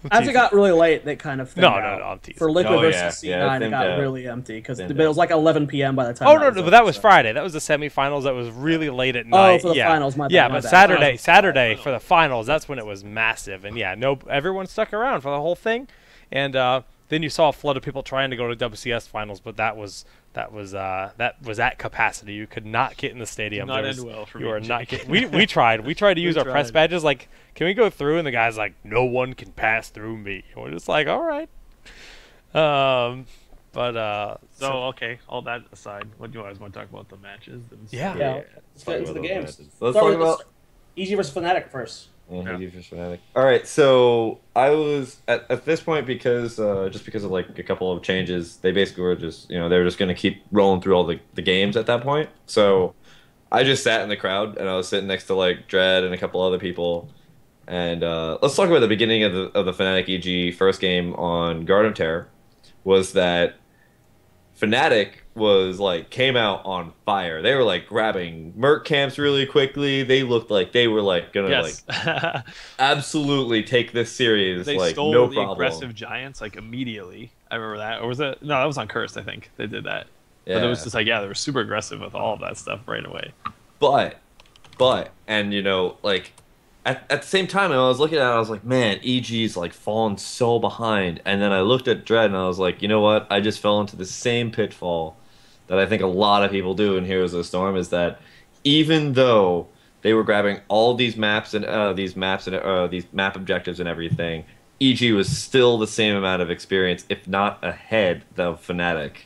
Speaker 2: as it got really late, they kind of
Speaker 1: no, I'm teasing.
Speaker 2: For Liquid versus C9, it got really empty because it was like 11 p.m. by the time.
Speaker 1: Oh no, but that was Friday. That was the semifinals. That was really late at night.
Speaker 2: Oh, for the finals, my bad.
Speaker 1: Yeah, but Saturday for the finals, that's when it was massive. And yeah, everyone stuck around for the whole thing. And then you saw a flood of people trying to go to WCS finals, but that was at capacity. You could not get in the stadium.
Speaker 4: Not end well for me.
Speaker 1: You are not. We tried. We tried to use our press badges. Like, can we go through? And the guy's like, no one can pass through me. And we're just like, all right.
Speaker 4: Okay. All that aside, what do you guys want to talk about? The matches.
Speaker 2: Yeah. Let's get into the games.
Speaker 3: Let's talk about
Speaker 2: EG versus Fnatic first.
Speaker 3: EG versus Fnatic. All right, so I was at this point because of like a couple of changes. They basically were just they were just going to keep rolling through all the games at that point. So I just sat in the crowd and I was sitting next to like Dread and a couple other people. And let's talk about the beginning of the Fnatic EG first game on Garden of Terror. Was that Fnatic was like came out on fire. They were like grabbing Merc camps really quickly. They looked like they were like gonna like absolutely take this serious.
Speaker 4: They
Speaker 3: like
Speaker 4: stole
Speaker 3: no
Speaker 4: the
Speaker 3: problem.
Speaker 4: aggressive Giants like immediately. I remember that. Or was it? No, that was on Cursed. I think they did that.
Speaker 3: Yeah.
Speaker 4: But it was just like they were super aggressive with all of that stuff right away.
Speaker 3: But and like. At the same time, I was looking at it, I was like, man, EG's like fallen so behind. And then I looked at Dread and I was like, you know what? I just fell into the same pitfall that I think a lot of people do in Heroes of the Storm, is that even though they were grabbing all these maps and these map objectives and everything, EG was still the same amount of experience, if not ahead of Fnatic.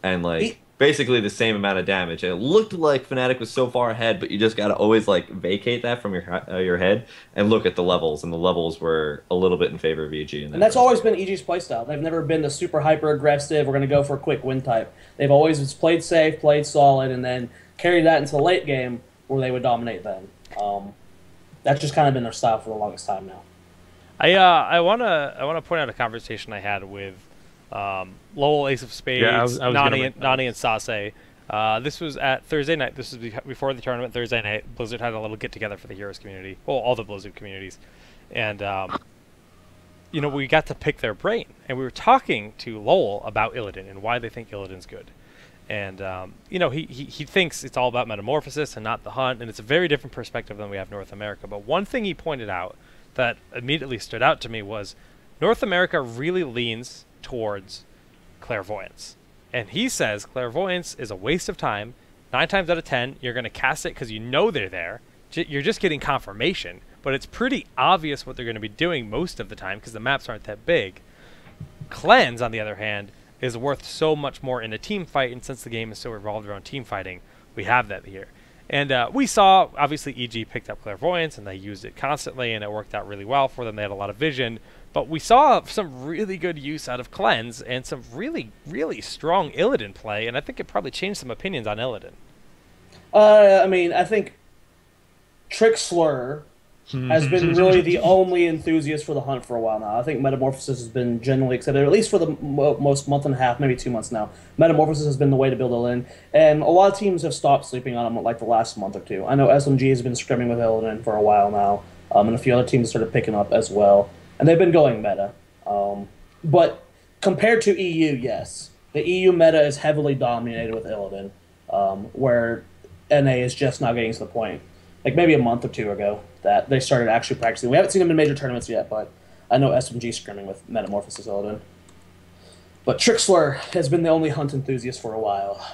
Speaker 3: And like basically the same amount of damage. And it looked like Fnatic was so far ahead, but you just got to always like vacate that from your head and look at the levels, and the levels were a little bit in favor of EG.
Speaker 2: And that's always been EG's playstyle. They've never been the super hyper aggressive, we're going to go for a quick win type. They've always just played safe, played solid, and then carried that into the late game where they would dominate then. That's just kind of been their style for the longest time now.
Speaker 1: I wanna point out a conversation I had with Lowell, Ace of Spades, Nani and Sase. This was at Thursday night. This was before the tournament, Thursday night. Blizzard had a little get-together for the Heroes community. Well, all the Blizzard communities. And, we got to pick their brain. And we were talking to Lowell about Illidan and why they think Illidan's good. And, he thinks it's all about metamorphosis and not the hunt. And it's a very different perspective than we have in North America. But one thing he pointed out that immediately stood out to me was North America really leans towards clairvoyance. And he says clairvoyance is a waste of time. 9 times out of 10, you're going to cast it because you know they're there. You're just getting confirmation. But it's pretty obvious what they're going to be doing most of the time because the maps aren't that big. Cleanse, on the other hand, is worth so much more in a team fight. And since the game is so revolved around team fighting, we have that here. And we saw, obviously, EG picked up clairvoyance, and they used it constantly, and it worked out really well for them. They had a lot of vision. But we saw some really good use out of Cleanse and some really, really strong Illidan play, and I think it probably changed some opinions on Illidan.
Speaker 2: I mean, I think Trickslur has been really the only enthusiast for the hunt for a while now. I think Metamorphosis has been generally accepted, at least for the most month and a half, maybe 2 months now. Metamorphosis has been the way to build Illidan, and a lot of teams have stopped sleeping on him like the last month or two. I know SMG has been scrimming with Illidan for a while now, and a few other teams started picking up as well, and they've been going meta. But compared to EU, yes, the EU meta is heavily dominated with Illidan, where NA is just now getting to the point, like maybe a month or two ago, that they started actually practicing. We haven't seen them in major tournaments yet, but I know SMG scrimming with Metamorphosis Illidan. But Trickslur has been the only hunt enthusiast for a while.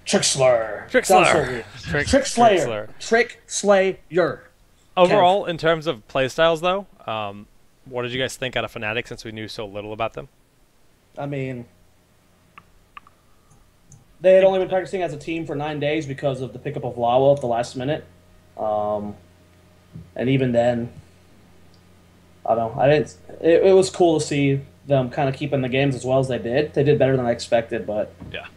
Speaker 2: Trickslur.
Speaker 1: Trickslayer.
Speaker 2: Trickslayer.
Speaker 1: Overall, in terms of playstyles, though, what did you guys think out of Fnatic since we knew so little about them?
Speaker 2: I mean, they had only been practicing as a team for 9 days because of the pickup of Lawa at the last minute. And even then, I don't know. It was cool to see them kind of keeping the games as well as they did. They did better than I expected, but
Speaker 4: yeah.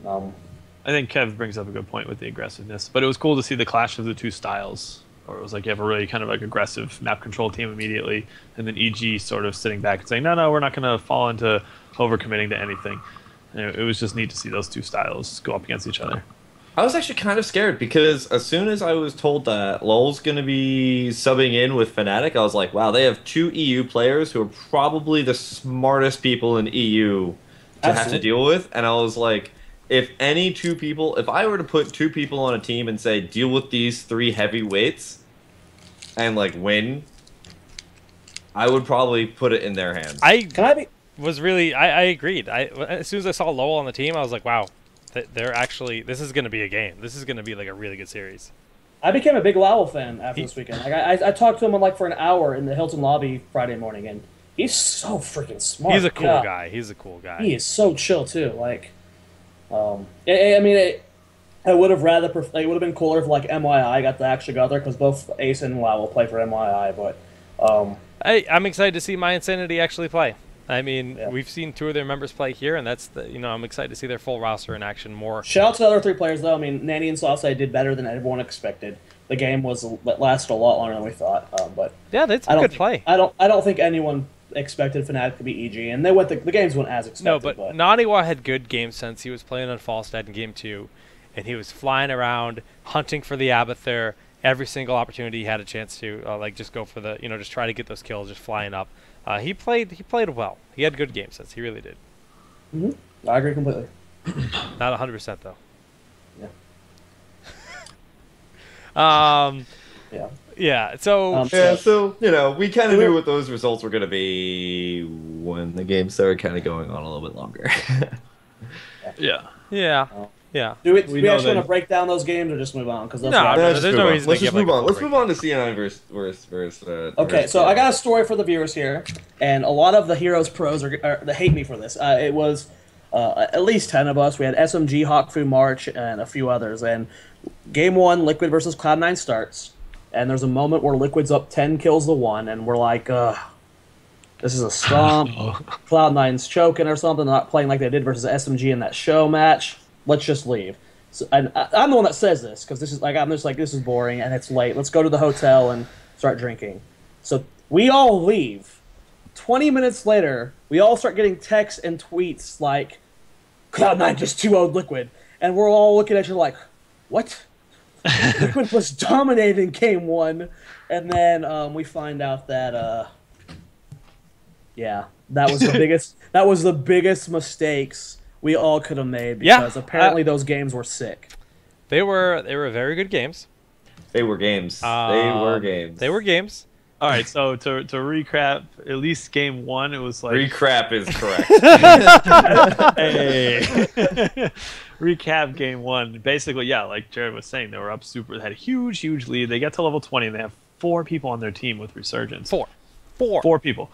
Speaker 4: I think Kev brings up a good point with the aggressiveness, but it was cool to see the clash of the two styles. Or it was like you have a really kind of like aggressive map control team immediately, and then EG sort of sitting back and saying, no, we're not going to fall into overcommitting to anything. And it was just neat to see those two styles go up against each other.
Speaker 3: I was actually kind of scared because as soon as I was told that LoL's going to be subbing in with Fnatic, I was like, wow, they have 2 EU players who are probably the smartest people in EU to have to deal with. And I was like, if I were to put 2 people on a team and say, deal with these 3 heavyweights and like win, I would probably put it in their hands.
Speaker 1: I agreed. As soon as I saw Lowell on the team, I was like, wow, they're actually, this is going to be a game. This is going to be like a really good series.
Speaker 2: I became a big Lowell fan after this weekend. Like I talked to him like for an hour in the Hilton lobby Friday morning, and he's so freaking smart.
Speaker 1: He's a cool guy. He's a cool guy.
Speaker 2: He is so chill too. Like, I mean, it would have it would have been cooler if like MYI got to actually go there because both Ace and Lowell play for MYI. But
Speaker 1: I'm excited to see My Insanity actually play. I mean, we've seen 2 of their members play here, and that's I'm excited to see their full roster in action more.
Speaker 2: Shout out to the other 3 players, though. I mean, Nanny and Sauce did better than everyone expected. The game lasted a lot longer than we thought. But
Speaker 1: yeah, that's a good play.
Speaker 2: I don't think anyone expected Fnatic to be EG, and the games went as expected.
Speaker 1: No, but Naniwa had good game sense. He was playing on Falstad in Game 2, and he was flying around, hunting for the Abathur every single opportunity he had a chance to, just go for the, just try to get those kills, just flying up. He played well. He had good game sense. He really did.
Speaker 2: Mm-hmm. I agree completely.
Speaker 1: Not 100% though.
Speaker 2: Yeah.
Speaker 1: Yeah. So.
Speaker 3: We kind of knew what those results were going to be when the game started kind of going on a little bit longer.
Speaker 4: Yeah.
Speaker 1: Yeah. Yeah.
Speaker 2: Do we actually want to break down those games or just move on? Because
Speaker 1: there's no reason.
Speaker 3: Let's just move on. Let's move on to CNI versus.
Speaker 2: Okay, so I got a story for the viewers here, and a lot of the Heroes pros they hate me for this. It was at least 10 of us. We had SMG, Hawkfu, March, and a few others. And Game 1, Liquid versus Cloud9 starts, and there's a moment where Liquid's up 10 kills to 1, and we're like, this is a stomp. Cloud9's choking or something, not playing like they did versus SMG in that show match. Let's just leave. So, and I'm the one that says this because this is like I'm just like this is boring and it's late. Let's go to the hotel and start drinking. So we all leave. 20 minutes later, we all start getting texts and tweets like Cloud9 just 2-0'd Liquid, and we're all looking at you like, what? Liquid was dominating Game 1, and then we find out that that was the biggest. That was the biggest mistakes we all could have made because apparently those games were sick.
Speaker 1: They were very good games.
Speaker 3: They were games. They were games.
Speaker 4: All right, so to recap, at least Game 1, it was like...
Speaker 3: Recap is correct.
Speaker 4: Hey. Recap Game 1. Basically, like Jared was saying, they were up super. They had a huge lead. They get to level 20, and they have 4 people on their team with Resurgence. Four people.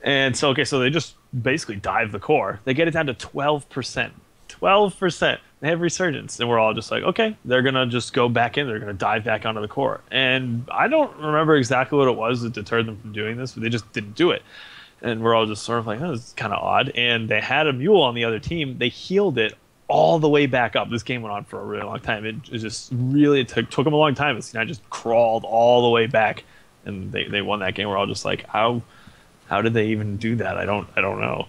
Speaker 4: And so they just basically dive the core. They get it down to 12%. 12%. They have resurgence, and we're all just like, okay, they're gonna just go back in. They're gonna dive back onto the core. And I don't remember exactly what it was that deterred them from doing this, but they just didn't do it. And we're all just sort of like, oh, this is kind of odd. And they had a mule on the other team. They healed it all the way back up. This game went on for a really long time. It just really took them a long time. And C9 just crawled all the way back, and they won that game. We're all just like, how did they even do that? I don't know.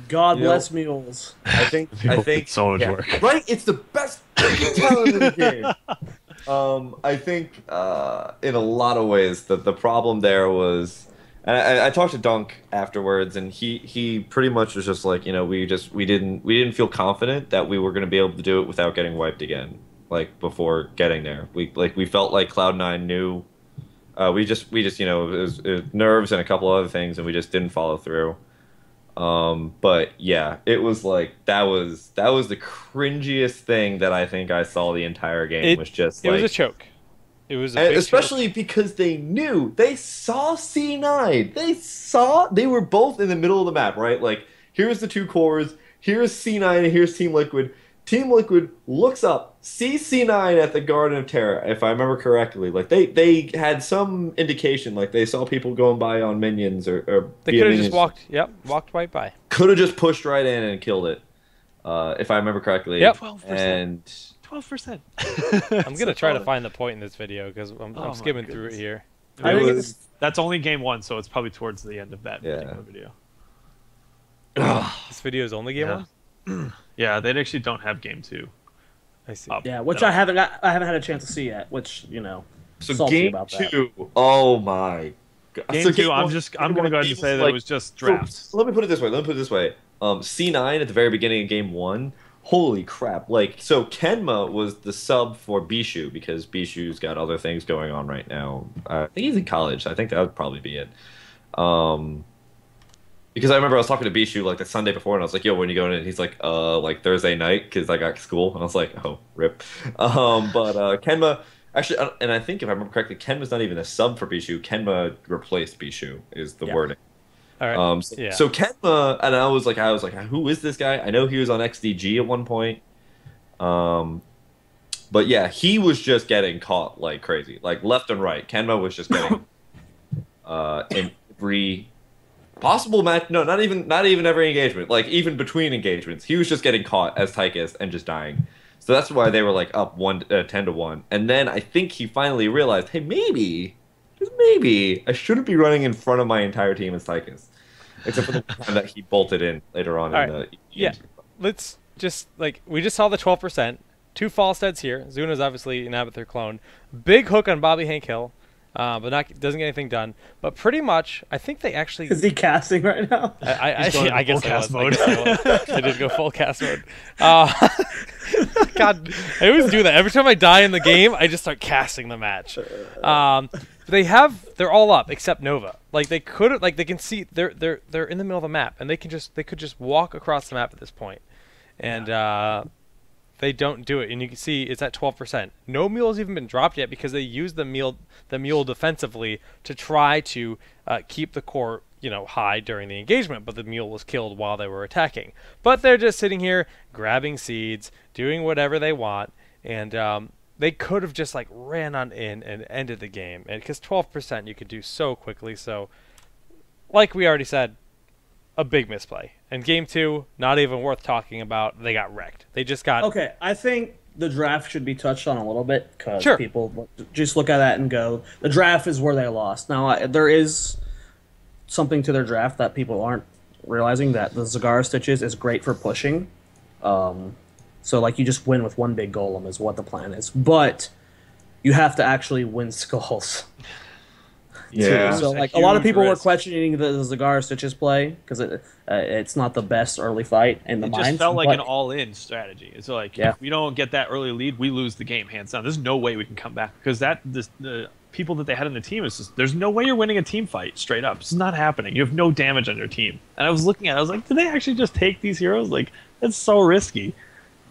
Speaker 2: God bless mules.
Speaker 3: I think
Speaker 4: so much work.
Speaker 3: Right? It's the best talent in the game. I think in a lot of ways the problem there was, and I talked to Dunk afterwards, and he pretty much was just like, we didn't feel confident that we were going to be able to do it without getting wiped again, like before getting there. We felt like Cloud9 knew. We just it was nerves and a couple other things, and we just didn't follow through. But yeah, it was like that was the cringiest thing that I think I saw the entire game. It was
Speaker 1: a choke. It was a big
Speaker 3: especially
Speaker 1: choke.
Speaker 3: Because they saw C9. They were both in the middle of the map, right? Like, here's the two cores, here's C9 and here's Team Liquid. Team Liquid looks up, sees C9 at the Garden of Terror, if I remember correctly. Like, they had some indication, like they saw people going by on minions or
Speaker 1: they could have just walked right by.
Speaker 3: Could have just pushed right in and killed it, if I remember correctly.
Speaker 1: Yep.
Speaker 4: 12%.
Speaker 3: And
Speaker 4: 12%.
Speaker 1: I'm gonna try to find the point in this video because I'm skimming through it here.
Speaker 4: That's only game 1, so it's probably towards the end of that particular video.
Speaker 1: This video is only game 1.
Speaker 4: Yeah, they actually don't have game 2.
Speaker 1: I see.
Speaker 2: Yeah, which I haven't had a chance to see yet. Which
Speaker 3: so game
Speaker 2: about
Speaker 3: 2. Oh my god.
Speaker 4: Game 2. I'm gonna go ahead and say that it was just drafts.
Speaker 3: So let me put it this way. C9 at the very beginning of game 1. Holy crap! Like, so Kenma was the sub for Bishu because Bishu's got other things going on right now. I think he's in college. I think that would probably be it. Because I remember I was talking to Bishu like the Sunday before, and I was like, "Yo, when you going in?" And he's like Thursday night because I got school." And I was like, "Oh, rip." But Kenma actually, and I think if I remember correctly, Kenma's not even a sub for Bishu. Kenma replaced Bishu is the wording.
Speaker 1: All right.
Speaker 3: So Kenma, and I was like, who is this guy? I know he was on XDG at one point. But yeah, he was just getting caught like crazy, like left and right. Kenma was just getting in every possible match. No, not even every engagement. Like even between engagements, he was just getting caught as Tychus and just dying. So that's why they were like up 10-1. And then I think he finally realized, hey, maybe I shouldn't be running in front of my entire team as Tychus. Except for the time that he bolted in later on in the
Speaker 1: let's just, we just saw the 12%. 2 false deads here. Zuna's obviously an Abathur clone. Big hook on Bobby Hank Hill, but doesn't get anything done. But pretty much, I think they actually...
Speaker 2: Is he casting right now?
Speaker 1: I guess cast mode. They did go full cast mode. God, I always do that. Every time I die in the game, I just start casting the match. They're all up except Nova. Like they can see they're in the middle of the map, and they could just walk across the map at this point, and they don't do it. And you can see it's at 12%. No mule has even been dropped yet because they used the mule defensively to try to keep the core high during the engagement, but the mule was killed while they were attacking. But they're just sitting here grabbing seeds, doing whatever they want, and they could have just ran on in and ended the game, and because 12% you could do so quickly. So, like we already said, a big misplay. And game 2, not even worth talking about. They got wrecked. They just got...
Speaker 2: Okay, I think the draft should be touched on a little bit because
Speaker 1: sure.
Speaker 2: People just look at that and go, the draft is where they lost. Now, there is something to their draft that people aren't realizing, that the Zagara Stitches is great for pushing. So, you just win with one big golem is what the plan is. But you have to actually win skulls.
Speaker 3: Yeah.
Speaker 2: So, a lot of people were questioning the Zagara Stitches play because it's not the best early fight in the mines.
Speaker 4: It just felt like an all-in strategy. It's if we don't get that early lead, we lose the game, hands down. There's no way we can come back because the people that they had in the team is just, there's no way you're winning a team fight straight up. It's not happening. You have no damage on your team. And I was looking at it, I was like, did they actually just take these heroes? It's so risky.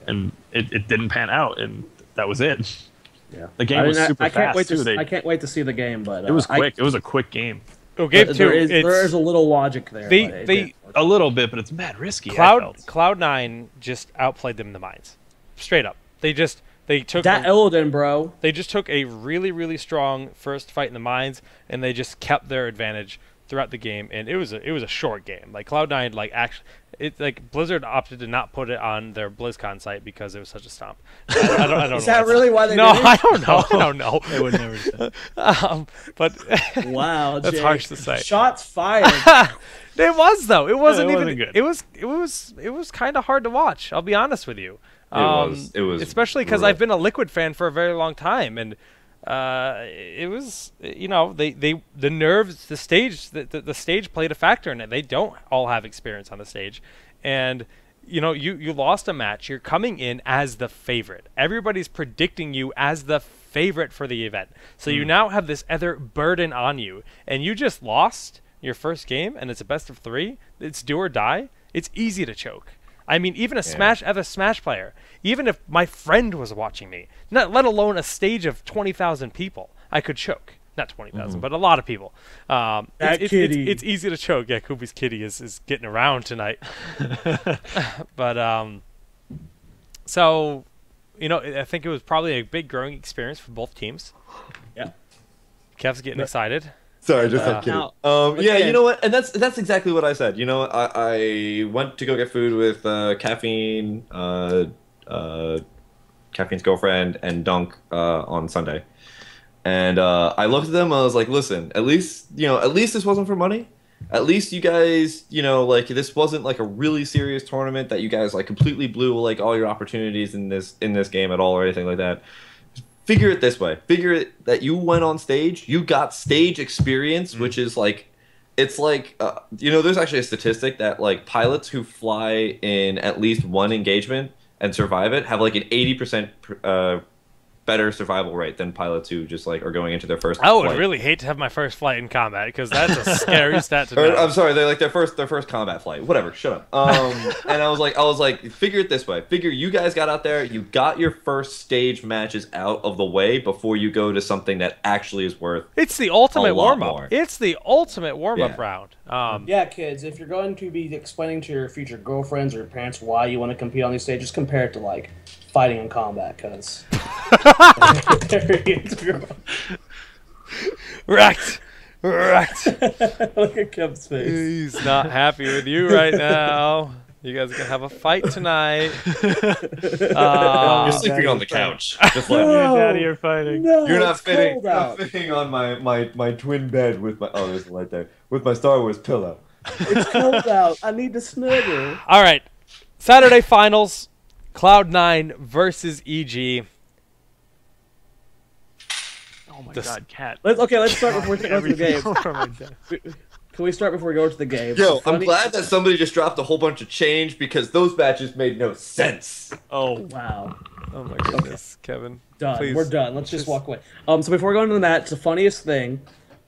Speaker 4: And it didn't pan out, and that was it.
Speaker 2: Yeah,
Speaker 4: the game was super fast
Speaker 2: too. I can't wait to see the game, but
Speaker 4: it was quick. It was a quick game.
Speaker 1: Oh, game 2.
Speaker 2: There is a little logic there.
Speaker 1: They
Speaker 4: a little bit, but it's mad risky.
Speaker 1: Cloud9 just outplayed them in the mines. straight up. They took
Speaker 2: that Illidan, bro.
Speaker 1: They just took a really, really strong first fight in the mines, and they just kept their advantage throughout the game. And it was a short game. Like Cloud9, like actually, Blizzard opted to not put it on their BlizzCon site because it was such a stomp. I don't know.
Speaker 2: Is that really why they
Speaker 1: No,
Speaker 2: did it?
Speaker 1: I don't know. I don't know.
Speaker 4: They would never say.
Speaker 1: But
Speaker 2: wow,
Speaker 1: that's
Speaker 2: Jake.
Speaker 1: harsh to say.
Speaker 2: Shots fired.
Speaker 1: It was though. It wasn't even
Speaker 4: good.
Speaker 1: It was kind of hard to watch. I'll be honest with you.
Speaker 3: It was
Speaker 1: especially because I've been a Liquid fan for a very long time, and it was, you know, the nerves, the stage played a factor in it. They don't all have experience on the stage, and you know, you lost a match. You're coming in as the favorite. Everybody's predicting you as the favorite for the event, so you now have this other burden on you, and you just lost your first game, and it's a best of 3. It's do or die. It's easy to choke. I mean, even as a Smash player, even if my friend was watching me, not let alone a stage of 20,000 people, I could choke. Not 20,000, but a lot of people. It's easy to choke. Yeah, Kubi's kitty is getting around tonight. But so, you know, I think it was probably a big growing experience for both teams.
Speaker 2: Yeah.
Speaker 1: Kev's getting excited.
Speaker 3: Sorry, just I'm kidding. Yeah, you know what? And that's exactly what I said. You know, I went to go get food with Caffeine's girlfriend and Dunk on Sunday, and I looked at them. I was like, listen, at least this wasn't for money. At least you guys, you know, like this wasn't like a really serious tournament that you guys like completely blew like all your opportunities in this game at all or anything like that. Figure it this way. Figure it that you went on stage, you got stage experience, which is like, it's like, you know, there's actually a statistic that like pilots who fly in at least one engagement and survive it have like an 80% better survival rate than pilots who just like are going into their first
Speaker 1: I would
Speaker 3: flight.
Speaker 1: really hate to have my first flight in combat because that's a scary stat to know.
Speaker 3: I'm sorry, they're like their first combat flight. Whatever, shut up. And I was like, figure it this way. Figure you guys got out there, you got your first stage matches out of the way before you go to something that actually is worth.
Speaker 1: It's the ultimate warm up.
Speaker 3: More.
Speaker 1: It's the ultimate warm up round.
Speaker 2: Yeah, kids, if you're going to be explaining to your future girlfriends or your parents why you want to compete on these stages, compare it to like fighting in combat, because
Speaker 1: wrecked.
Speaker 2: Look at Kev's face.
Speaker 1: He's not happy with you right now. You guys are gonna have a fight tonight.
Speaker 3: You're sleeping on the couch. Just let
Speaker 4: you and Daddy are fighting.
Speaker 2: No,
Speaker 3: You're not
Speaker 2: fitting.
Speaker 3: fitting on my twin bed with my there's a light there with my Star Wars pillow.
Speaker 2: It's cold out. I need to snuggle.
Speaker 1: All right, Saturday finals. Cloud9 versus EG.
Speaker 4: Oh my God, Cat.
Speaker 2: Let's start before we go to the game. Can we start before we go to the game?
Speaker 3: Yo, I'm glad that somebody just dropped a whole bunch of change because those matches made no sense.
Speaker 1: Oh
Speaker 2: wow.
Speaker 1: Oh my goodness, Kevin.
Speaker 2: Done.
Speaker 1: Please.
Speaker 2: We're done. Let's just walk away. So before we go into the match, the funniest thing,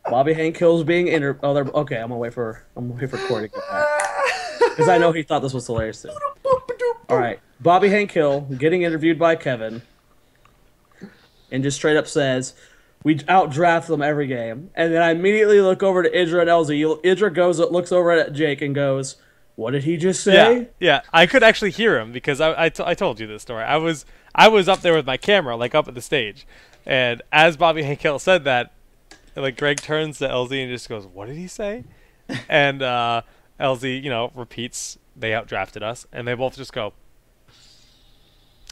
Speaker 2: Bobby Hankill's being okay. I'm gonna wait for Corey to get back because I know he thought this was hilarious too. All right, Bobby Hankill getting interviewed by Kevin, and just straight up says, "We outdraft them every game." And then I immediately look over to Idra and LZ. Idra looks over at Jake and goes, "What did he just say?"
Speaker 1: Yeah. I could actually hear him because I told you this story. I was up there with my camera, like up at the stage, and as Bobby Hankill said that, like Greg turns to LZ and just goes, "What did he say?" And LZ, you know, repeats, "They outdrafted us," and they both just go,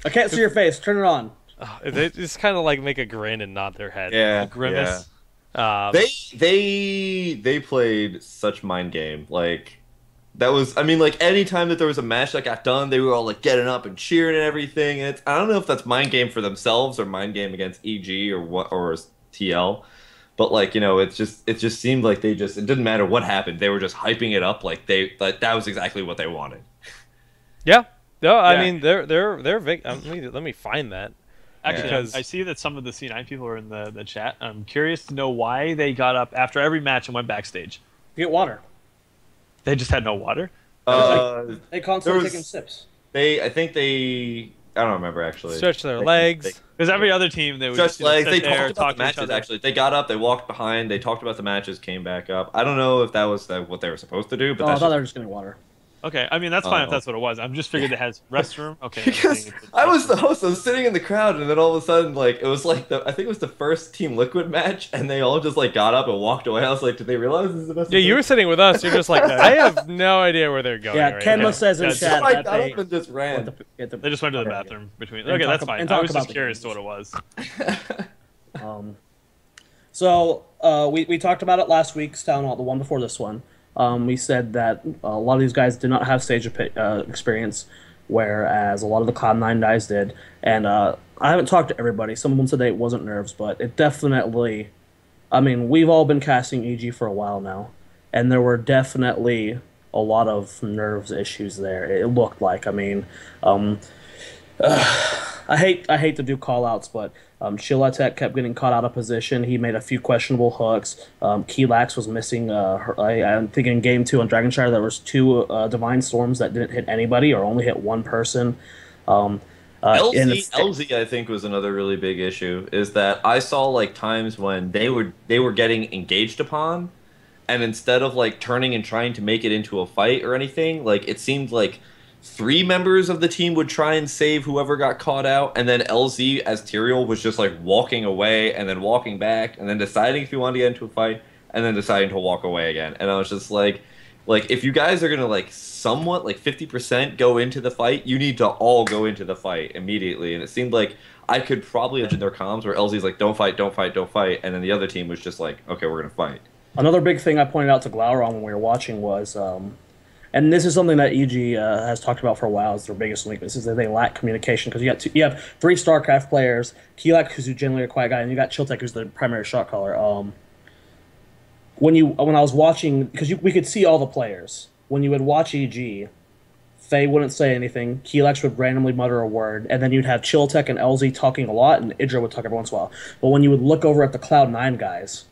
Speaker 2: "I can't see your face. Turn it on."
Speaker 1: They just kind of like make a grin and nod their head.
Speaker 3: Yeah,
Speaker 1: grimace.
Speaker 3: Yeah. They played such mind game. Like that was, I mean, like any time that there was a match that got done, they were all like getting up and cheering and everything. And I don't know if that's mind game for themselves or mind game against EG or TL, but like, you know, it just seemed like it didn't matter what happened. They were just hyping it up like that was exactly what they wanted.
Speaker 1: Yeah. No, I mean they're big. Let me find that.
Speaker 4: Actually, I see that some of the C9 people are in the chat. I'm curious to know why they got up after every match and went backstage.
Speaker 2: Get water.
Speaker 4: They just had no water?
Speaker 2: They constantly taking sips.
Speaker 3: I don't remember actually.
Speaker 1: Stretch their legs.
Speaker 4: Because every other team, they would
Speaker 3: stretch legs. They
Speaker 4: talked
Speaker 3: about the matches, actually. They got up, they walked behind, they talked about the matches, came back up. I don't know if that was what they were supposed to do, but
Speaker 2: I thought they were just getting water.
Speaker 4: Okay, I mean that's fine if that's what it was. I'm just figured it has restroom. Okay.
Speaker 3: Because I was the host, I was sitting in the crowd, and then all of a sudden, like it was like I think it was the first Team Liquid match, and they all just like got up and walked away. I was like, did they realize this is the best?
Speaker 1: Yeah, you were sitting with us. You're just like, I have no idea where they're going.
Speaker 2: Yeah,
Speaker 1: right
Speaker 2: Kenma
Speaker 1: now.
Speaker 2: says in
Speaker 3: So
Speaker 2: chat
Speaker 3: I
Speaker 2: that
Speaker 3: got up and just ran.
Speaker 4: They just went to the bathroom between.
Speaker 2: And
Speaker 4: Okay,
Speaker 2: talk
Speaker 4: that's
Speaker 2: about-
Speaker 4: fine.
Speaker 2: and
Speaker 4: I
Speaker 2: talk
Speaker 4: was
Speaker 2: about
Speaker 4: just
Speaker 2: the
Speaker 4: curious
Speaker 2: games.
Speaker 4: to what it was.
Speaker 2: So we talked about it last week's town hall, the one before this one. We said that a lot of these guys did not have stage experience, whereas a lot of the Cloud9 guys did. And I haven't talked to everybody. Some of them said it wasn't nerves, but it definitely... I mean, we've all been casting EG for a while now, and there were definitely a lot of nerves issues there. It looked like. I mean... I hate to do call-outs, but Chilatek kept getting caught out of position. He made a few questionable hooks. Keelax was missing. I think in Game 2 on Dragonshire there was 2 Divine Storms that didn't hit anybody or only hit one person.
Speaker 3: LZ, I think, was another really big issue. Is that I saw like times when they were getting engaged upon, and instead of like turning and trying to make it into a fight or anything, like it seemed like 3 members of the team would try and save whoever got caught out, and then LZ as Tyrael was just like walking away and then walking back and then deciding if he wanted to get into a fight and then deciding to walk away again. And I was just like if you guys are gonna like somewhat like 50% go into the fight, you need to all go into the fight immediately. And it seemed like I could probably imagine their comms where LZ's like, don't fight, don't fight, don't fight, and then the other team was just like, okay, we're gonna fight.
Speaker 2: Another big thing I pointed out to Glauron when we were watching was and this is something that EG has talked about for a while as their biggest weakness, is that they lack communication. Because you have 3 StarCraft players, Keelak, who's generally a quiet guy, and you got Chiltek, who's the primary shot caller. When I was watching, because we could see all the players. When you would watch EG, Faye wouldn't say anything, Keelax would randomly mutter a word, and then you'd have Chiltek and LZ talking a lot, and Idra would talk every once in a while. But when you would look over at the Cloud9 guys,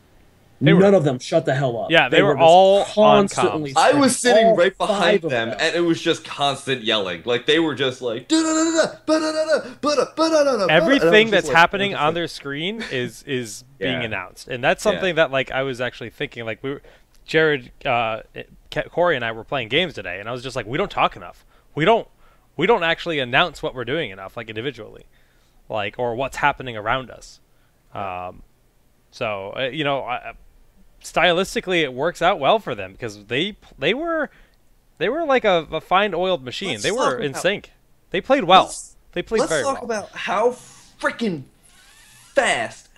Speaker 2: none of them shut the hell up.
Speaker 1: Yeah, they were all
Speaker 2: constantly.
Speaker 3: I was sitting right behind them, and it was just constant yelling. Like they were just like
Speaker 1: everything that's happening on their screen is being announced, and that's something that like I was actually thinking. Like Jared, Corey, and I were playing games today, and I was just like, we don't talk enough. We don't actually announce what we're doing enough, like individually, like or what's happening around us. So you know. Stylistically, it works out well for them because they were like a fine-oiled machine. They were in sync. They played well. They played very well.
Speaker 3: Let's talk about how freaking fast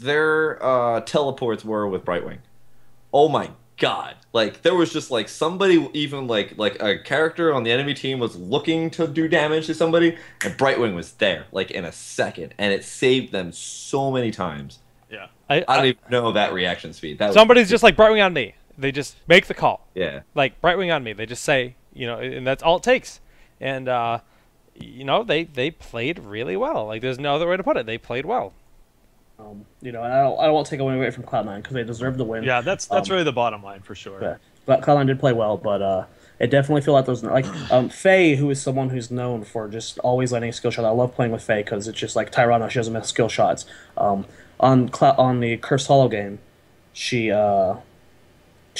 Speaker 3: their teleports were with Brightwing. Oh my god! Like there was just like somebody, even like a character on the enemy team was looking to do damage to somebody, and Brightwing was there like in a second, and it saved them so many times.
Speaker 4: Yeah.
Speaker 3: I don't even know that reaction speed.
Speaker 1: Somebody's just like Brightwing on me. They just make the call.
Speaker 3: Yeah.
Speaker 1: Like Brightwing on me. They just say, you know, and that's all it takes. And you know, they played really well. Like there's no other way to put it. They played well.
Speaker 2: You know, and I don't want to take away from Cloud9 because they deserve the win.
Speaker 4: Yeah, that's really the bottom line for sure.
Speaker 2: Yeah. But Cloud9 did play well, but it definitely feel like those like Faye, who is someone who's known for just always letting skill shots. I love playing with Faye because it's just like Tyrana. She doesn't miss skill shots. On the Cursed Hollow game, she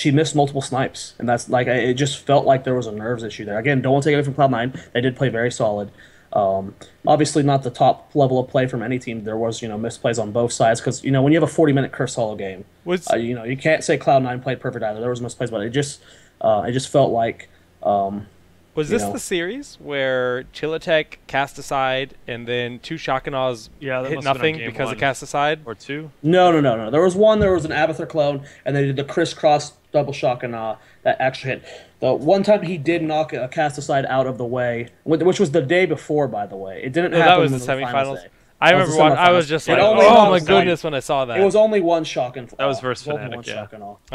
Speaker 2: missed multiple snipes, and that's like it just felt like there was a nerves issue there. Again, don't want to take it away from Cloud9. They did play very solid. Obviously, not the top level of play from any team. There was misplays on both sides because when you have a 40-minute Cursed Hollow game, you can't say Cloud9 played perfect either. There was misplays, but it just felt like.
Speaker 1: Was this the series where Chilatek cast aside and then 2 Shakanaws hit nothing because of cast aside?
Speaker 4: Or 2?
Speaker 2: No. There was one. There was an Abathur clone, and they did the crisscross double Shakana that actually hit. The one time he did knock a cast aside out of the way, which was the day before, by the way. It didn't happen.
Speaker 1: That was the semifinals. I remember I was just like, oh my goodness, when I saw that.
Speaker 2: It was only one Shakan.
Speaker 4: That was versus Fnatic, yeah.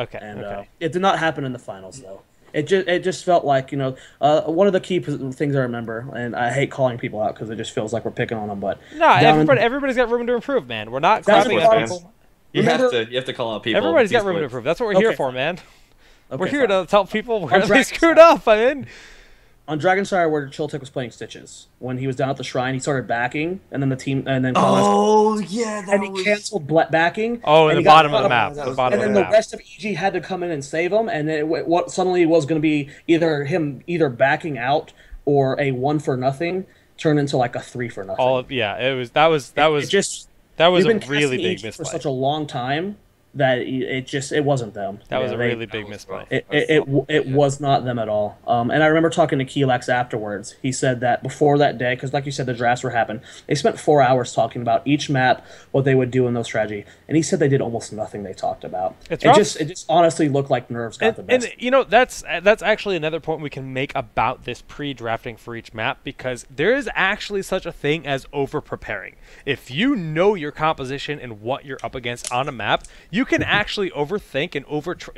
Speaker 1: Okay.
Speaker 2: And it did not happen in the finals, though. It just felt like one of the key things I remember, and I hate calling people out because it just feels like we're picking on them. But
Speaker 1: no, everybody's got room to improve, man. We're not clapping at people.
Speaker 3: You have to call out people.
Speaker 1: Everybody's got room to improve. That's what we're here for, man. We're here to tell people where they screwed up. I mean,
Speaker 2: on Dragonfire where Chiltek was playing Stitches. When he was down at the shrine, he started backing, and then the team, and then
Speaker 3: Oh yeah,
Speaker 2: and he canceled backing.
Speaker 1: Oh, in
Speaker 2: and
Speaker 1: the
Speaker 2: he got
Speaker 1: bottom of the map.
Speaker 3: that
Speaker 1: The
Speaker 3: was
Speaker 1: bottom
Speaker 2: and
Speaker 1: of
Speaker 2: then
Speaker 1: the
Speaker 2: the
Speaker 1: map.
Speaker 2: rest of EG had to come in and save him, and what suddenly was going to be either backing out or a 1-for-0 turned into like a 3-for-0.
Speaker 1: It was that was
Speaker 2: we've
Speaker 1: a
Speaker 2: been
Speaker 1: really
Speaker 2: casting
Speaker 1: big
Speaker 2: EG for
Speaker 1: misplay.
Speaker 2: such a long time that it wasn't them.
Speaker 1: That was a
Speaker 2: They-
Speaker 1: really big misplay.
Speaker 2: It was not them at all. And I remember talking to Keelax afterwards. He said that before that day, because like you said, the drafts were happening. They spent 4 hours talking about each map, what they would do in those strategy, and he said they did almost nothing they talked about.
Speaker 1: It's
Speaker 2: it
Speaker 1: rough.
Speaker 2: just honestly looked like nerves got the best.
Speaker 1: And you know, that's actually another point we can make about this pre-drafting for each map, because there is actually such a thing as over-preparing. If you know your composition and what you're up against on a map, you can actually overthink and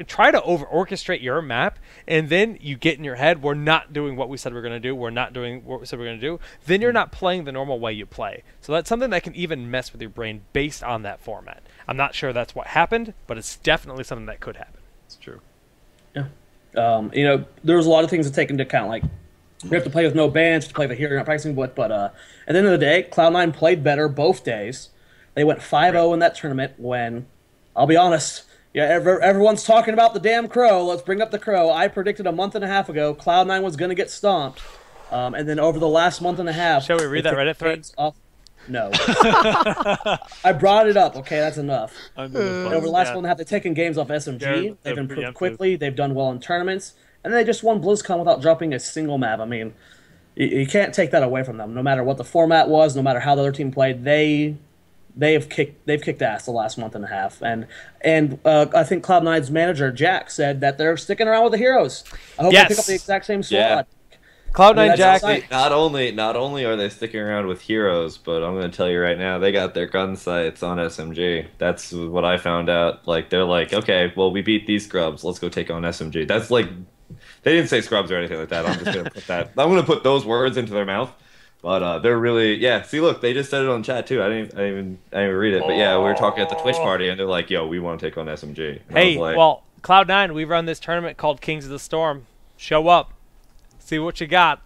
Speaker 1: try to over-orchestrate your map, and then you get in your head, we're not doing what we said we're going to do, we're not doing what we said we're going to do, then you're not playing the normal way you play. So that's something that can even mess with your brain based on that format. I'm not sure that's what happened, but it's definitely something that could happen.
Speaker 4: It's true.
Speaker 2: Yeah. You know, there's a lot of things to take into account, like we have to play with no bans, to play with a hero, you're not practicing, but at the end of the day, Cloud9 played better both days. They went 5-0 in that tournament when, I'll be honest, yeah, everyone's talking about the damn Crow. Let's bring up the Crow. I predicted a month and a half ago Cloud9 was going to get stomped. And then over the last month and a half...
Speaker 1: Shall we read that Reddit thread?
Speaker 2: No. I brought it up. Okay, that's enough. Over the last month and a half, they've taken games off SMG. They've improved quickly. They've done well in tournaments. And they just won BlizzCon without dropping a single map. I mean, you can't take that away from them. No matter what the format was, no matter how the other team played, they've kicked ass the last month and a half, and I think Cloud9's manager Jack said that they're sticking around with the heroes. I hope they pick up the exact same squad.
Speaker 3: Yeah.
Speaker 1: Cloud9 Jack.
Speaker 3: Not only are they sticking around with heroes, but I'm going to tell you right now, they got their gun sights on SMG. That's what I found out. Like they're like, okay, well we beat these scrubs, let's go take on SMG. That's like, they didn't say scrubs or anything like that. I'm just going to put that. I'm going to put those words into their mouth. But they're really, yeah. See, look, they just said it on chat too. I didn't even read it. But yeah, we were talking at the Twitch party, and they're like, "Yo, we want to take on SMG." And
Speaker 1: hey,
Speaker 3: like,
Speaker 1: well, Cloud9, we run this tournament called Kings of the Storm. Show up, see what you got.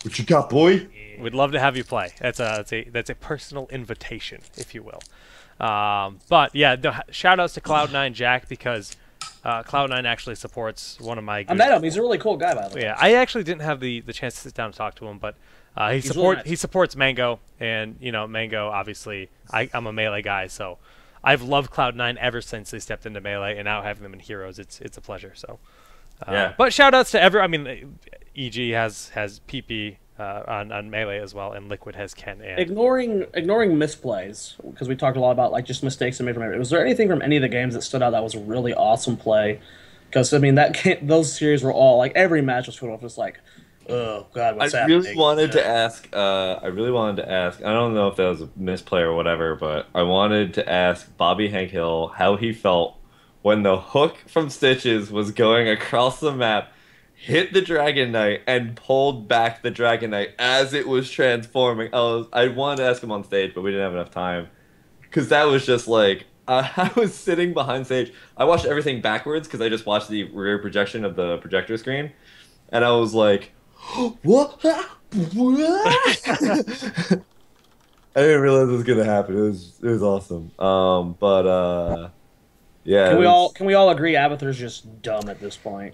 Speaker 3: what you got, boy?
Speaker 1: We'd love to have you play. That's a personal invitation, if you will. But yeah, shout outs to Cloud9 Jack, because Cloud9 actually supports one of my.
Speaker 2: I met him. He's a really cool guy, by the way.
Speaker 1: Yeah, I actually didn't have the chance to sit down and talk to him, but he supports Mango, and you know, Mango obviously. I'm a Melee guy, so I've loved Cloud9 ever since they stepped into Melee, and now having them in Heroes, it's a pleasure. So
Speaker 3: Yeah.
Speaker 1: But shout outs to I mean, EG has PP on Melee as well, and Liquid has Ken. And
Speaker 2: ignoring misplays, because we talked a lot about like just mistakes and made from everything. Was there anything from any of the games that stood out that was a really awesome play? Because I mean, those series were all like every match was full of just like, oh god, what's happening?
Speaker 3: I really wanted to ask. I don't know if that was a misplay or whatever, but I wanted to ask Bobby Hank Hill how he felt when the hook from Stitches was going across the map, hit the Dragon Knight, and pulled back the Dragon Knight as it was transforming. I wanted to ask him on stage, but we didn't have enough time. Because that was just like, I was sitting behind stage. I watched everything backwards because I just watched the rear projection of the projector screen. And I was like, what? What? I didn't realize it was going to happen. It was awesome. Yeah.
Speaker 2: Can we all agree Abathur's just dumb at this point?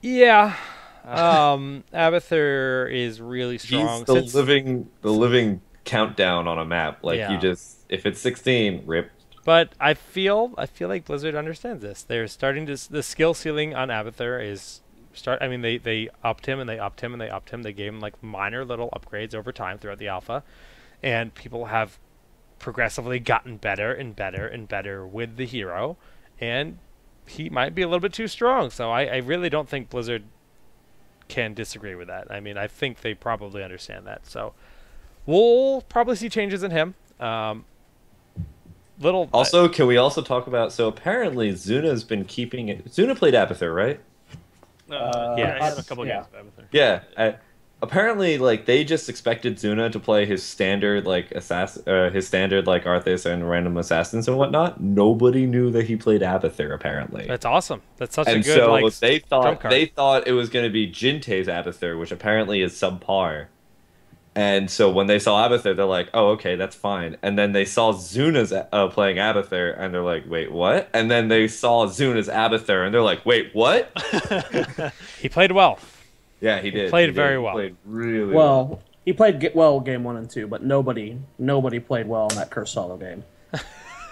Speaker 1: Yeah. Abathur is really strong.
Speaker 3: He's the living countdown on a map. Like,
Speaker 1: Yeah.
Speaker 3: you just, if it's 16, rip.
Speaker 1: But I feel like Blizzard understands this. They're starting to, the skill ceiling on Abathur is I mean, they upped him and they upped him and they upped him. They gave him like minor little upgrades over time throughout the alpha, and people have progressively gotten better and better and better with the hero, and he might be a little bit too strong. So I really don't think Blizzard can disagree with that. I mean, I think they probably understand that. So we'll probably see changes in him. Can
Speaker 3: we also talk about, so apparently Zuna's been keeping it. Zuna played Abathur, right?
Speaker 4: Yeah, he had a couple games of Abathur.
Speaker 3: Yeah, apparently, like they just expected Zuna to play his standard like his standard like Arthas and random assassins and whatnot. Nobody knew that he played Abathur apparently.
Speaker 1: That's awesome. That's such a
Speaker 3: And
Speaker 1: good
Speaker 3: so
Speaker 1: like
Speaker 3: they
Speaker 1: trump card.
Speaker 3: thought it was going to be Jinte's Abathur, which apparently is subpar. And so when they saw Abathur, they're like, "Oh, okay, that's fine." And then they saw Zuna's playing Abathur, and they're like, "Wait, what?" And then they saw Zuna's Abathur, and they're like, "Wait, what?"
Speaker 1: He played well.
Speaker 3: Yeah, he did.
Speaker 1: Played very well.
Speaker 3: Played really
Speaker 2: well. He played well game 1 and 2, but nobody played well in that Cursed Hollow game.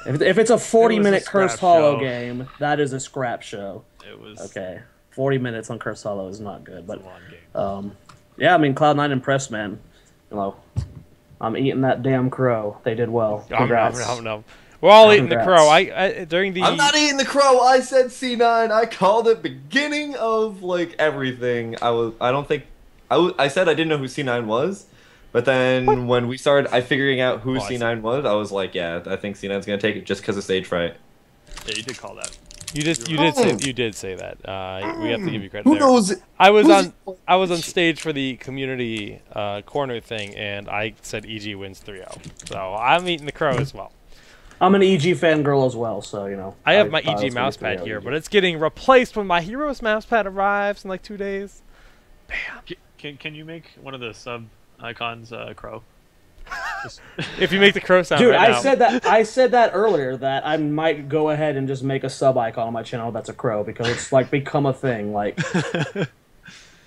Speaker 2: if it's a 40-minute Cursed Hollow game, that is a scrap show.
Speaker 4: It was
Speaker 2: okay. 40 minutes on Cursed Hollow is not good, but
Speaker 4: a long game.
Speaker 2: yeah, I mean Cloud9 impressed, man. You know, I'm eating that damn crow. They did well. Congrats.
Speaker 1: No. We're all eating the crow. During the.
Speaker 3: I'm not eating the crow. I said C9. I called it beginning of like everything. I said I didn't know who C9 was, but then when we started figuring out who C9 was, I was like, yeah, I think C9's gonna take it just because of stage fright.
Speaker 4: Yeah, you did call that.
Speaker 1: You did say that. We have to give you credit.
Speaker 3: Who knows?
Speaker 1: I was on stage for the community corner thing, and I said EG wins 3-0. So I'm eating the crow as well.
Speaker 2: I'm an EG fangirl as well, so you know.
Speaker 1: I have my EG mousepad here, but it's getting replaced when my Heroes mousepad arrives in like 2 days. Bam.
Speaker 4: Can you make one of the sub icons crow?
Speaker 1: If you make the crow sound,
Speaker 2: dude,
Speaker 1: right
Speaker 2: I said that earlier that I might go ahead and just make a sub icon on my channel that's a crow because it's like become a thing. Like,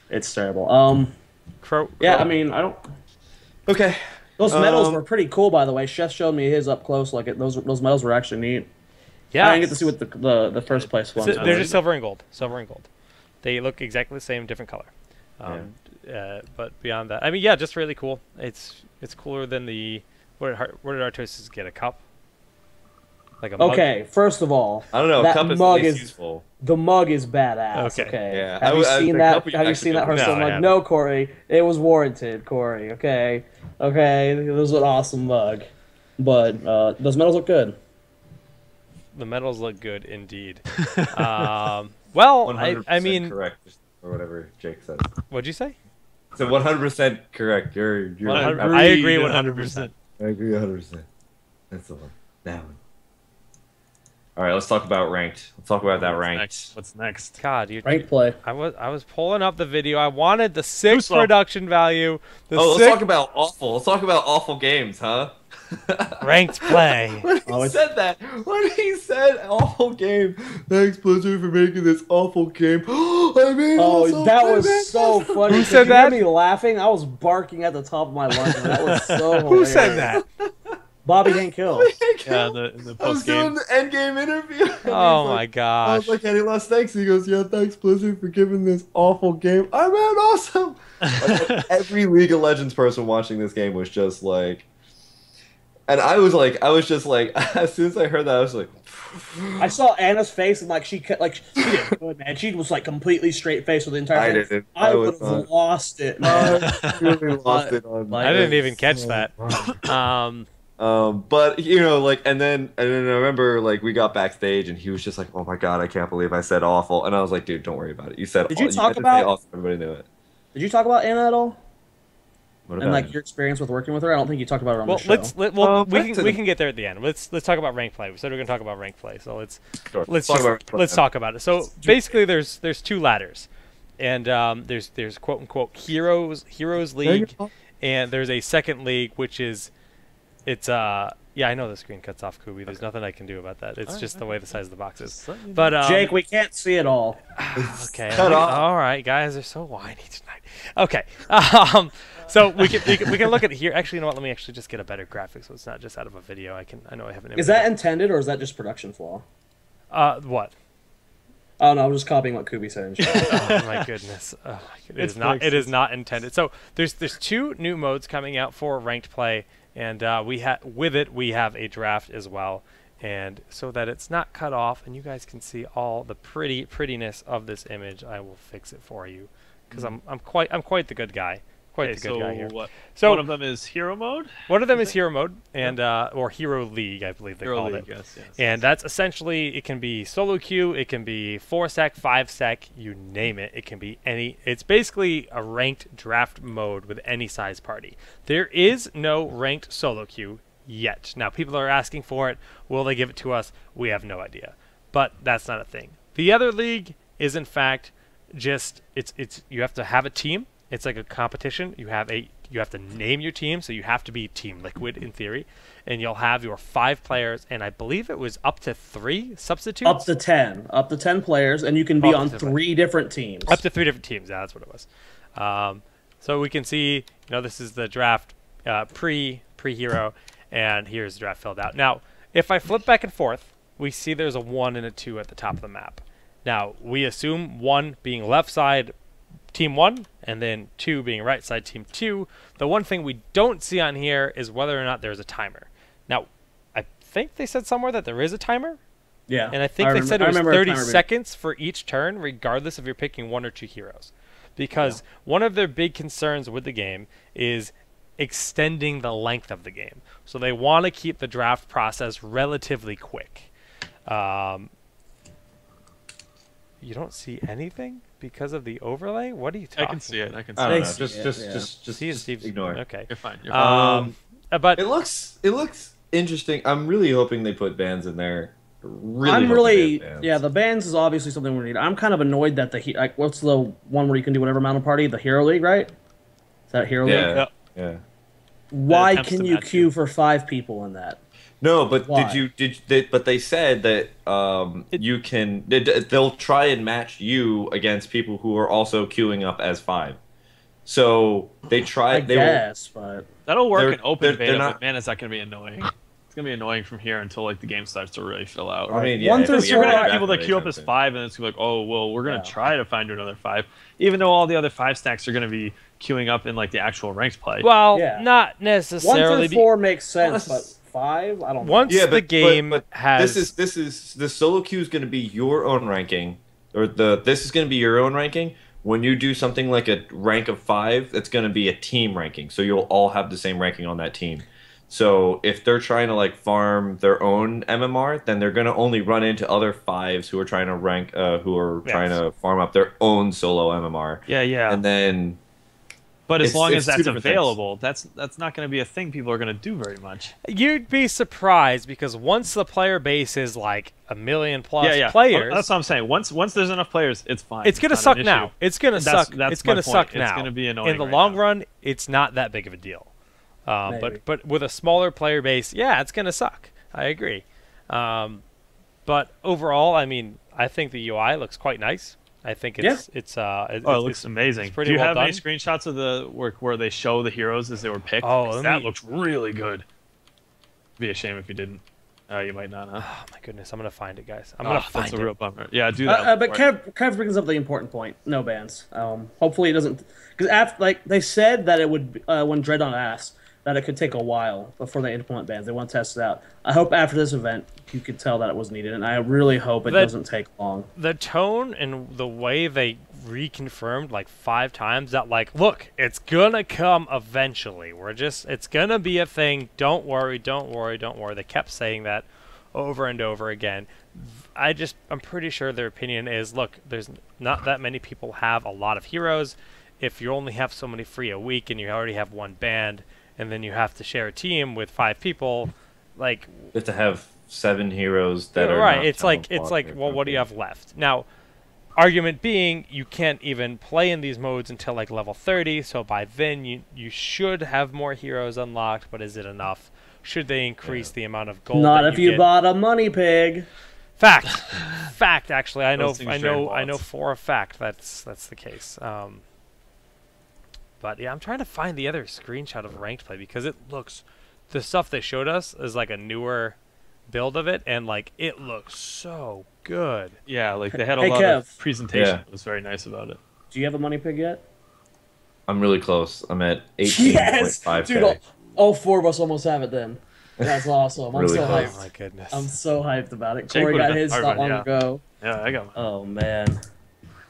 Speaker 2: it's terrible.
Speaker 1: Crow.
Speaker 2: Yeah, I mean, I don't.
Speaker 3: Okay.
Speaker 2: Those medals were pretty cool, by the way. Chef showed me his up close. Like those medals were actually neat.
Speaker 1: Yeah.
Speaker 2: I didn't get to see what the first place ones.
Speaker 1: They're just silver and gold. Silver and gold. They look exactly the same, different color. But beyond that, I mean, yeah, just really cool. It's cooler than the what did Artosis get, a cup? Like a mug?
Speaker 2: Okay, first of all,
Speaker 3: I don't know.
Speaker 2: That
Speaker 3: cup
Speaker 2: mug
Speaker 3: is useful.
Speaker 2: The mug is badass. Okay.
Speaker 3: Yeah.
Speaker 2: Have you seen that?
Speaker 3: Have
Speaker 2: Have you seen that Hearthstone mug?
Speaker 1: No,
Speaker 2: No, Corey. It was warranted, Corey. Okay. It was an awesome mug, but those medals look good.
Speaker 1: The medals look good indeed. Well, I mean,
Speaker 3: correct, or whatever Jake said.
Speaker 1: What'd you say?
Speaker 3: So 100% correct. You're
Speaker 1: I agree 100%.
Speaker 3: I agree 100%. That's the one. That one. All right, let's talk about ranked. Let's talk about that ranked.
Speaker 4: What's next?
Speaker 1: God,
Speaker 2: ranked play.
Speaker 1: I was pulling up the video. I wanted the 6 production value.
Speaker 3: Let's talk about awful. Let's talk about awful games, huh?
Speaker 1: Ranked play.
Speaker 3: When he said that, when he said awful game, thanks Blizzard for making this awful game. I mean,
Speaker 2: that was so funny.
Speaker 1: Who said that?
Speaker 2: You hear me laughing? I was barking at the top of my lungs. That was so hilarious.
Speaker 1: Who said that?
Speaker 2: Bobby Hank Hill.
Speaker 4: Yeah, the
Speaker 3: I was
Speaker 4: post
Speaker 3: doing
Speaker 4: game.
Speaker 3: the end game interview.
Speaker 1: Oh my gosh.
Speaker 3: I was like, any last thanks? He goes, yeah, thanks Blizzard for giving this awful game. I mean, awesome. Like, every League of Legends person watching this game was just like, and I was just like, as soon as I heard that, I was like,
Speaker 2: I saw Anna's face and she did good, man. She was like completely straight faced with the entire thing. I would have lost it, man.
Speaker 3: Really lost it on.
Speaker 1: I didn't even catch that.
Speaker 3: But you know, like, and then I remember like we got backstage and he was just like, "Oh my god, I can't believe I said awful," and I was like, "Dude, don't worry about it. You said
Speaker 2: Did you talk about
Speaker 3: awful? Everybody knew it."
Speaker 2: Did you talk about Anna at all?
Speaker 3: What
Speaker 2: and like your experience with working with her? I don't think you talked about her on the
Speaker 1: show.
Speaker 2: Well,
Speaker 1: we can get there at the end. Let's talk about ranked play. We said we're going to talk about ranked play, so let's talk about it. So basically, there's 2 ladders, and there's quote unquote Heroes League, and there's a second league which is yeah, I know the screen cuts off, Kubi. There's nothing I can do about that. It's just the way the size of the box is. But
Speaker 2: Jake, we can't see it all.
Speaker 1: Okay. All right, guys, they're so whiny tonight. Okay. So we can look at here. Actually, you know what? Let me actually just get a better graphic, so it's not just out of a video. I know I have an image.
Speaker 2: Is that intended or is that just production flaw?
Speaker 1: What?
Speaker 2: Oh no, I'm just copying what Kubi said.
Speaker 1: Oh my goodness. Oh my goodness. It is not intended. So there's 2 new modes coming out for ranked play, and we have a draft as well, and so that it's not cut off and you guys can see all the prettiness of this image, I will fix it for you because I'm quite the good guy. quite the good guy here.
Speaker 4: So one of them is hero mode.
Speaker 1: One of them is hero mode, and or hero league, I believe they call it.
Speaker 4: Yes.
Speaker 1: And that's essentially, it can be solo queue, it can be 4-sec, 5-sec, you name it. It can be any. It's basically a ranked draft mode with any size party. There is no ranked solo queue yet. Now people are asking for it. Will they give it to us? We have no idea. But that's not a thing. The other league is in fact just it's you have to have a team. It's like a competition. You have to name your team, so you have to be Team Liquid in theory, and you'll have your 5 players, and I believe it was up to 3 substitutes.
Speaker 2: Up to 10 players, and you can be on 3 different teams.
Speaker 1: Up to 3 different teams. Yeah, that's what it was. So we can see, this is the draft pre-hero, and here's the draft filled out. Now, if I flip back and forth, we see there's a 1 and a 2 at the top of the map. Now, we assume 1 being left side, Team 1, and then 2 being right side, Team 2. The one thing we don't see on here is whether or not there's a timer. Now, I think they said somewhere that there is a timer.
Speaker 2: Yeah.
Speaker 1: And I think they said it was 30 seconds for each turn, regardless if you're picking 1 or 2 heroes. Because one of their big concerns with the game is extending the length of the game. So they want to keep the draft process relatively quick. You don't see anything because of the overlay? What are you talking about?
Speaker 4: I can see it. I can see
Speaker 3: I
Speaker 4: it.
Speaker 3: don't know. Just ignore it.
Speaker 1: Okay.
Speaker 4: You're fine. You're fine.
Speaker 1: But
Speaker 3: it looks interesting. I'm really hoping they put bans in there.
Speaker 2: The bans is obviously something we need. I'm kind of annoyed that what's the one where you can do whatever amount of party? The Hero League, right? Is that Hero League?
Speaker 3: Yeah.
Speaker 2: Why can you queue for 5 people in that?
Speaker 3: No, but but they said that you can. They'll try and match you against people who are also queuing up as 5. So they try.
Speaker 2: But
Speaker 4: that'll work in open beta. But man, is that going to be annoying? It's going to be annoying from here until like the game starts to really fill out.
Speaker 3: I mean,
Speaker 2: you're
Speaker 4: going to have people that queue up as 5, and it's going to be like, oh well, we're going to try to find another 5, even though all the other 5 stacks are going to be queuing up in like the actual ranked play.
Speaker 1: Well, not necessarily.
Speaker 2: 1 through 4 makes sense, but 5, I don't know.
Speaker 1: Once the game has
Speaker 3: this is the solo queue is going to be your own ranking, or this is going to be your own ranking. When you do something like a rank of 5, it's going to be a team ranking, so you'll all have the same ranking on that team. So if they're trying to like farm their own MMR, then they're going to only run into other 5s who are trying to rank, who are trying to farm up their own solo MMR.
Speaker 4: Yeah.
Speaker 3: And then.
Speaker 4: But as long as that's available, that's not going to be a thing people are going to do very much.
Speaker 1: You'd be surprised, because once the player base is like 1 million plus players,
Speaker 4: that's what I'm saying. Once there's enough players, it's fine.
Speaker 1: It's going to suck now. It's going to suck.
Speaker 4: It's
Speaker 1: going to suck now.
Speaker 4: It's going to be annoying.
Speaker 1: In the long run, it's not that big of a deal. But with a smaller player base, it's going to suck. I agree. But overall, I mean, I think the UI looks quite nice. I think it
Speaker 4: looks amazing.
Speaker 1: It's pretty
Speaker 4: Do you
Speaker 1: well
Speaker 4: have
Speaker 1: done.
Speaker 4: any screenshots of the work where they show the heroes as they were picked?
Speaker 1: Oh,
Speaker 4: that looks really good. Be a shame if you didn't. You might not. Huh?
Speaker 1: Oh my goodness, I'm gonna find it, guys. I'm gonna find it.
Speaker 4: That's a real bummer. Yeah, do that.
Speaker 2: But Kev brings up the important point. No bans. Hopefully it doesn't, because they said that it would when Dreadon asked that it could take a while before they implement bans. They want to test it out. I hope after this event you could tell that it was needed, and I really hope it doesn't take long.
Speaker 1: The tone and the way they reconfirmed like 5 times that look, it's gonna come eventually. It's gonna be a thing. Don't worry. They kept saying that over and over again. I'm pretty sure their opinion is, look, there's not that many people have a lot of heroes. If you only have so many free a week and you already have 1 banned, and then you have to share a team with 5 people, you
Speaker 3: have to have 7 heroes that are
Speaker 1: right.
Speaker 3: Not
Speaker 1: it's like, well, what do you have left? Now, argument being, you can't even play in these modes until level 30. So by then, you should have more heroes unlocked. But is it enough? Should they increase the amount of gold?
Speaker 2: Not if you bought a money pig.
Speaker 1: Fact. Actually, I know for a fact that's the case. But yeah, I'm trying to find the other screenshot of ranked play, because it looks, the stuff they showed us is a newer build of it, and it looks so good.
Speaker 4: Yeah, they had a lot of presentation that was very nice about it.
Speaker 2: Do you have a money pig yet?
Speaker 3: I'm really close. I'm at 18.5K.
Speaker 2: Yes! Dude, all 4 of us almost have it then. That's awesome. I'm
Speaker 3: really
Speaker 2: so
Speaker 3: close.
Speaker 2: hyped.
Speaker 1: Oh my goodness.
Speaker 2: I'm so hyped about it. Corey got his not long ago.
Speaker 4: Yeah, I got mine.
Speaker 2: Oh man.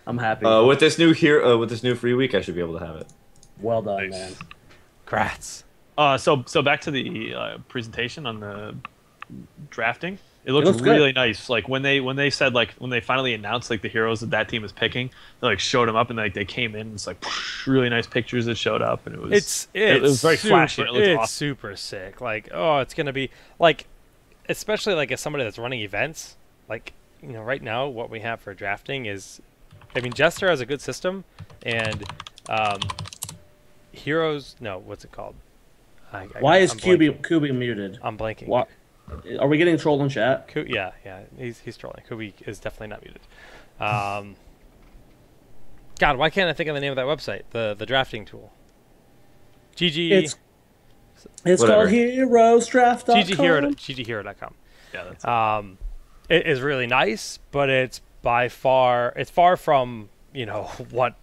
Speaker 2: I'm happy.
Speaker 3: With this new free week, I should be able to have it.
Speaker 2: Well done,
Speaker 4: Nice.
Speaker 2: man.
Speaker 1: Grats.
Speaker 4: So back to the presentation on the drafting. It looks
Speaker 2: looks
Speaker 4: really nice. Like when they said like when they finally announced like the heroes that team is picking, they like showed them up and like they came in. And it's like really nice pictures that showed up, and it was very flashy. And it looked awesome.
Speaker 1: Super sick. Like it's gonna be like, especially like as somebody that's running events. Like right now what we have for drafting is, I mean, Jester has a good system, and heroes. No, what's it called?
Speaker 2: Why is Kubi muted?
Speaker 1: I'm blanking.
Speaker 2: What? Are we getting trolled in chat?
Speaker 1: Yeah, he's trolling. Kubi is definitely not muted. God, why can't I think of the name of that website? The drafting tool. GG.
Speaker 2: It's called heroesdraft.com.
Speaker 1: GGhero.com.
Speaker 4: Yeah, that's
Speaker 1: it is really nice, but it's far from what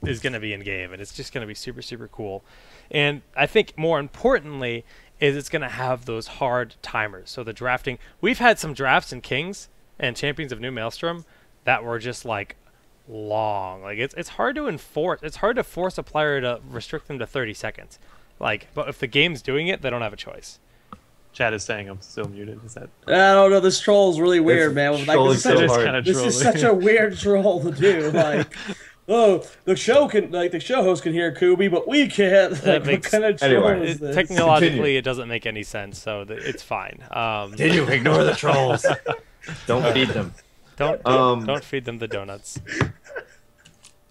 Speaker 1: is going to be in game, and it's just going to be super, super cool. And I think more importantly is it's going to have those hard timers. So the drafting, we've had some drafts in Kings and Champions of New Maelstrom that were just like long. Like it's hard to enforce. It's hard to force a player to restrict them to 30 seconds. Like, but if the game's doing it, they don't have a choice.
Speaker 4: Chad is saying I'm still muted. Is that?
Speaker 2: I don't know. This troll is really weird, man. Like, this is such a weird troll to do. Like, oh, the show host can hear Kubi, but we can't. Like, what kind of troll is this?
Speaker 1: Technologically, it doesn't make any sense, so it's fine.
Speaker 3: Continue. Ignore the trolls. Don't feed them.
Speaker 1: Don't feed them the donuts.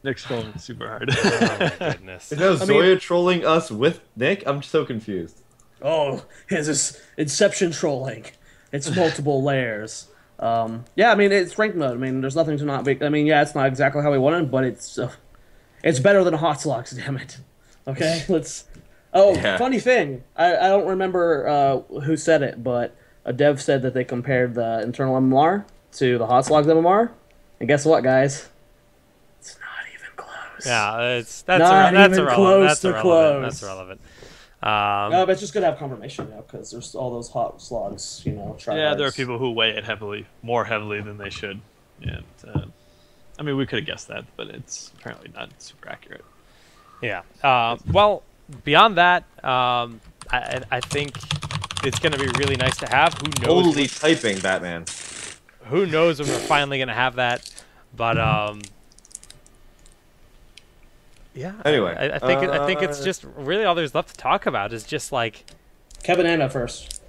Speaker 4: Nick's trolling super hard.
Speaker 1: Oh my goodness.
Speaker 3: Is that Zoya trolling us with Nick? I'm so confused.
Speaker 2: Oh, it's this Inception trolling. It's multiple layers. Yeah, I mean, it's ranked mode. I mean, there's nothing to not be. I mean, yeah, it's not exactly how we wanted, but it's better than Hot Slogs, damn it. Okay, let's. Oh, yeah. Funny thing. I don't remember who said it, but a dev said that they compared the internal MMR to the Hot Slogs MMR, and guess what, guys? It's not even close.
Speaker 1: Yeah, that's irrelevant. That's irrelevant.
Speaker 2: No, but it's just good to have confirmation now because there's all those hot slogs,
Speaker 4: Yeah, there are people who weigh it more heavily than they should. And I mean, we could have guessed that, but it's apparently not super accurate.
Speaker 1: Yeah. Well, beyond that, I think it's going to be really nice to have. Who knows?
Speaker 3: Holy typing, Batman.
Speaker 1: Who knows when we're finally going to have that? But yeah.
Speaker 3: Anyway,
Speaker 1: I think it's just really all there's left to talk about is just like
Speaker 2: Kevin Anna first.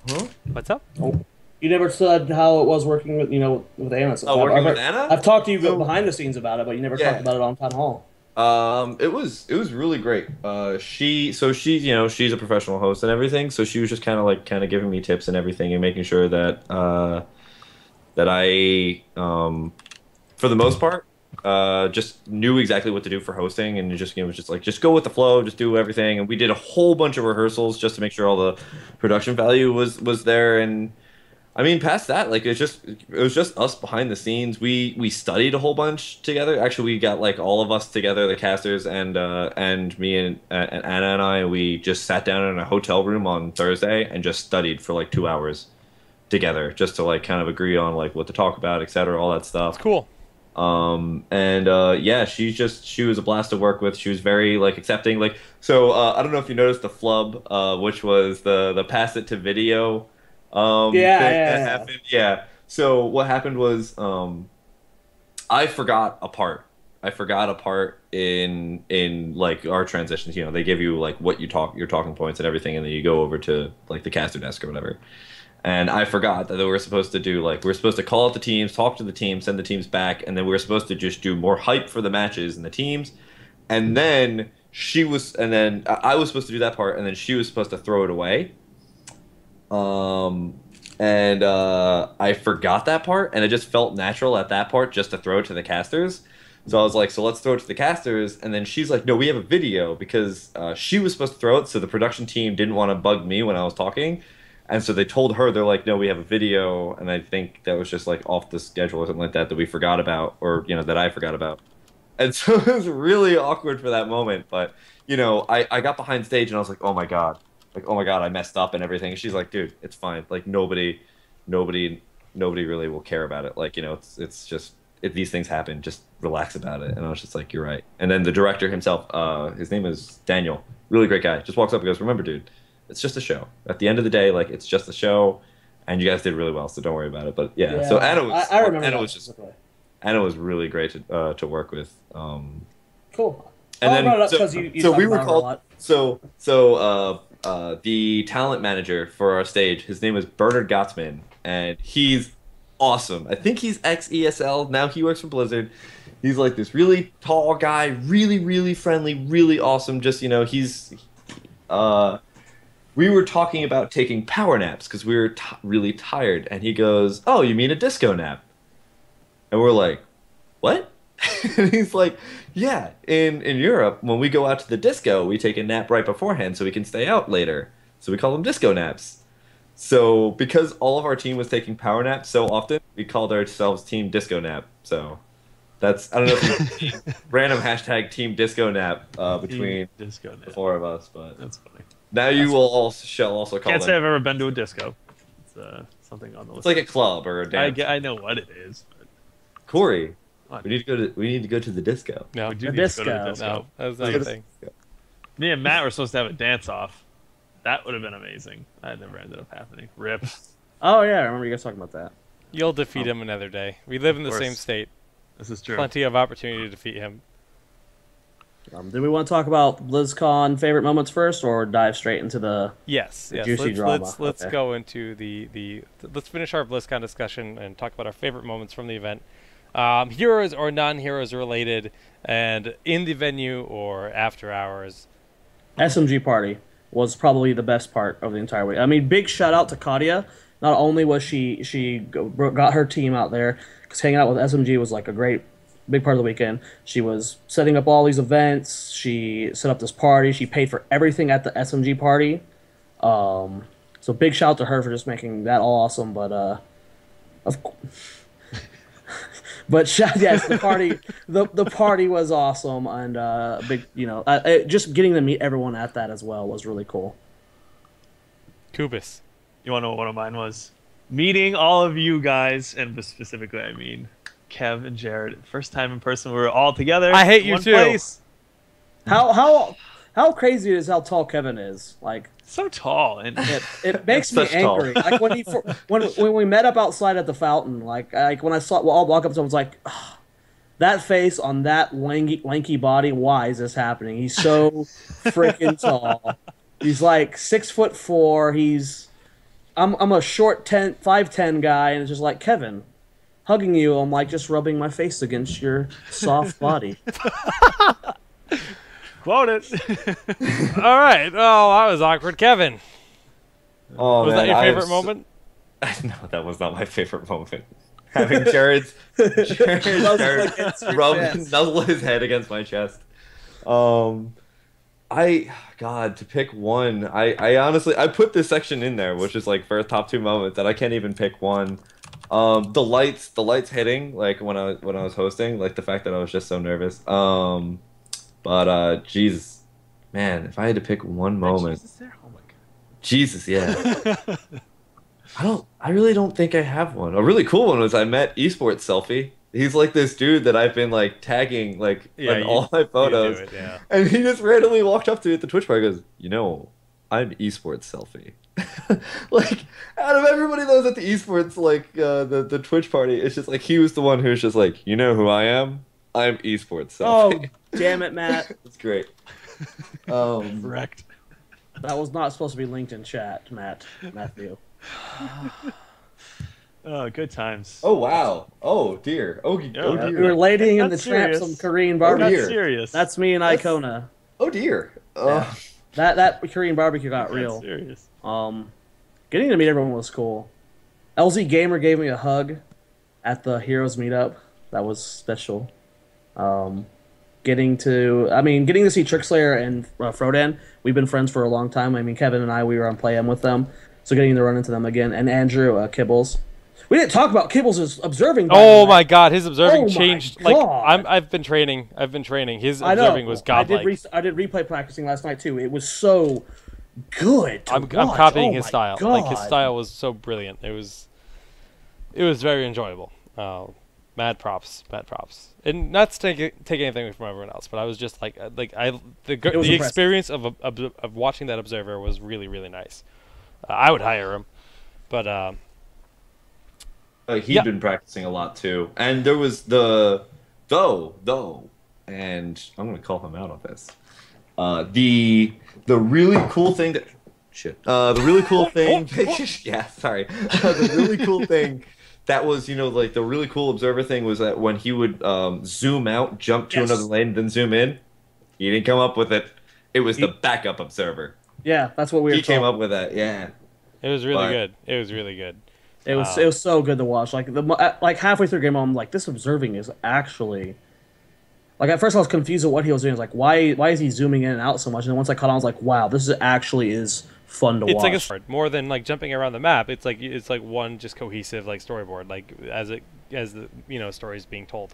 Speaker 3: Huh?
Speaker 1: What's up?
Speaker 2: Oh, you never said how it was working with with Anna. So
Speaker 3: working with Anna?
Speaker 2: I've talked to you behind the scenes about it, but you never talked about it on Town Hall.
Speaker 3: It was really great. She's a professional host and everything, so she was just kind of giving me tips and everything and making sure that that I for the most part just knew exactly what to do for hosting, and just was just like, just go with the flow, just do everything. And we did a whole bunch of rehearsals just to make sure all the production value was there. And I mean, past that, like it was just us behind the scenes. We studied a whole bunch together. Actually, we got like all of us together, the casters and me and Anna and I. We just sat down in a hotel room on Thursday and just studied for like 2 hours together, just to like kind of agree on like what to talk about, etc. All that stuff.
Speaker 1: It's cool.
Speaker 3: Yeah, she was a blast to work with. She was very like accepting. Like, so I don't know if you noticed the flub, which was the pass it to video. That happened. Yeah. So what happened was I forgot a part. in like our transitions. They give you like what your talking points and everything, and then you go over to like the caster desk or whatever. And I forgot that we were supposed to do we were supposed to call out the teams, talk to the teams, send the teams back, and then we were supposed to just do more hype for the matches and the teams. And then I was supposed to do that part, and then she was supposed to throw it away. I forgot that part, and it just felt natural at that part just to throw it to the casters. So I was like, so let's throw it to the casters. And then she's like, no, we have a video, because she was supposed to throw it, so the production team didn't want to bug me when I was talking. And so they told her, they're like, no, we have a video. And I think that was just like off the schedule or something like that we forgot about, or, that I forgot about. And so it was really awkward for that moment. But, I got behind stage and I was like, oh my God. I messed up and everything. And she's like, dude, it's fine. Like nobody really will care about it. Like, it's just, if these things happen, just relax about it. And I was just like, you're right. And then the director himself, his name is Daniel, really great guy, just walks up and goes, remember, dude, it's just a show. At the end of the day, like, it's just a show, and you guys did really well, so don't worry about it. But yeah, so Anna was,
Speaker 2: I remember
Speaker 3: Anna was just, Anna was really great to work with.
Speaker 2: Cool.
Speaker 3: And then
Speaker 2: so
Speaker 3: we were called. The talent manager for our stage, his name is Bernard Gottsman, and he's awesome. I think he's ex-ESL. Now he works for Blizzard. He's like this really tall guy, really, really friendly, really awesome. Just, you know, we were talking about taking power naps because we were really tired, and he goes, "Oh, you mean a disco nap?" And we're like, "What?" And he's like, yeah, in Europe, when we go out to the disco, we take a nap right beforehand so we can stay out later. So we call them disco naps. So because all of our team was taking power naps so often, we called ourselves Team Disco Nap. So that's, I don't know if you random hashtag Team Disco Nap between the four of us, but
Speaker 4: that's funny.
Speaker 3: Now you shall also call
Speaker 4: Can't
Speaker 3: them.
Speaker 4: say I've ever been to a disco. It's something on the list.
Speaker 3: It's like a club or a dance.
Speaker 4: I know what it is. But...
Speaker 3: Corey. We need to go to the disco.
Speaker 4: No, we do
Speaker 2: the
Speaker 4: need
Speaker 2: disco.
Speaker 4: to go to the disco.
Speaker 1: No, that's not a thing.
Speaker 4: Me and Matt were supposed to have a dance off. That would have been amazing. That never ended up happening. RIP.
Speaker 2: Oh yeah, I remember you guys talking about that.
Speaker 1: You'll defeat him another day. We live in the same state.
Speaker 4: This is true.
Speaker 1: Plenty of opportunity to defeat him.
Speaker 2: Do we want to talk about BlizzCon favorite moments first, or dive straight into the juicy drama?
Speaker 1: Let's go into let's finish our BlizzCon discussion and talk about our favorite moments from the event. Heroes or non-heroes related, and in the venue or after hours.
Speaker 2: SMG party was probably the best part of the entire week. I mean, big shout out to Katia. Not only was she got her team out there, because hanging out with SMG was like a big part of the weekend. She was setting up all these events. She set up this party. She paid for everything at the SMG party. So big shout out to her for just making that all awesome. But of course. But yes, the party was awesome, and big, just getting to meet everyone at that as well was really cool.
Speaker 1: Kubis.
Speaker 4: You want to know what one of mine was? Meeting all of you guys, and specifically, I mean, Kev and Jared. First time in person, we were all together.
Speaker 1: I hate you too.
Speaker 4: Place.
Speaker 2: How crazy is how tall Kevin is? Like,
Speaker 4: so tall, and
Speaker 2: it makes me angry. Like when we met up outside at the fountain, like when I saw I'll walk up to him, I was like, oh, that face on that lanky body. Why is this happening? He's so freaking tall. He's like 6'4". I'm a short 5'10" guy, and it's just like, Kevin, hugging you. I'm like just rubbing my face against your soft body.
Speaker 4: Quote it.
Speaker 1: All right. Oh, that was awkward, Kevin.
Speaker 3: Oh,
Speaker 1: was
Speaker 3: man,
Speaker 1: that your favorite moment?
Speaker 3: No, that was not my favorite moment. Having Jared nuzzle his head against my chest. God, to pick one, I honestly put this section in there, which is like for top 2 moments, that I can't even pick one. The lights hitting, like when I was hosting, like the fact that I was just so nervous. But Jesus, man, if I had to pick one moment,
Speaker 4: Jesus, there? Oh my God.
Speaker 3: Jesus, yeah. I really don't think I have one. A really cool one was I met Esports Selfie. He's like this dude that I've been like tagging like in all my photos, and he just randomly walked up to me at the Twitch party and goes, I'm Esports Selfie. Like, out of everybody that was at the esports, like the Twitch party, it's just like he was the one who was just like, you know who I am? I'm Esports Selfie.
Speaker 2: Oh, damn it, Matt.
Speaker 3: That's great.
Speaker 4: Correct.
Speaker 2: That was not supposed to be linked in chat, Matthew.
Speaker 4: Oh, good times.
Speaker 3: Oh, wow. Oh, dear. Oh, dear.
Speaker 2: We were lading in the trap some Korean barbecue.
Speaker 3: Dear.
Speaker 4: Serious.
Speaker 2: That's me and Icona.
Speaker 3: Oh, dear.
Speaker 2: That Korean barbecue got real.
Speaker 4: Serious.
Speaker 2: Getting to meet everyone was cool. LZ Gamer gave me a hug at the Heroes meetup. That was special. Getting to see Trickslayer and Frodan. We've been friends for a long time. I mean, Kevin and I, we were on Play M with them. So getting to run into them again. And Andrew Kibbles. We didn't talk about Kibbles' observing.
Speaker 1: Oh my God, his observing changed. Like I've been training. His observing was godlike.
Speaker 2: I did replay practicing last night too. It was so good.
Speaker 1: I'm copying his style. God. Like his style was so brilliant. It was very enjoyable. Mad props, mad props. And not to take anything away from everyone else, but I was just like the experience of watching that observer was really, really nice. I would hire him, but
Speaker 3: he'd been practicing a lot too, and there was and I'm gonna call him out on this. The really cool thing that the really cool thing yeah, sorry. The really cool thing that was, like the really cool observer thing was that when he would zoom out, jump to another lane, then zoom in, he didn't come up with it. It was the backup observer.
Speaker 2: Yeah, that's what we were
Speaker 3: He came up with that, yeah.
Speaker 1: It was really good. It was really good.
Speaker 2: It was so good to watch. Like halfway through game, I'm like, this observing is actually. Like at first I was confused at what he was doing. I was like, why is he zooming in and out so much? And then once I caught on, I was like, wow, this is actually fun to watch.
Speaker 1: It's like more than like jumping around the map. It's like one just cohesive like storyboard, like as the story's being told.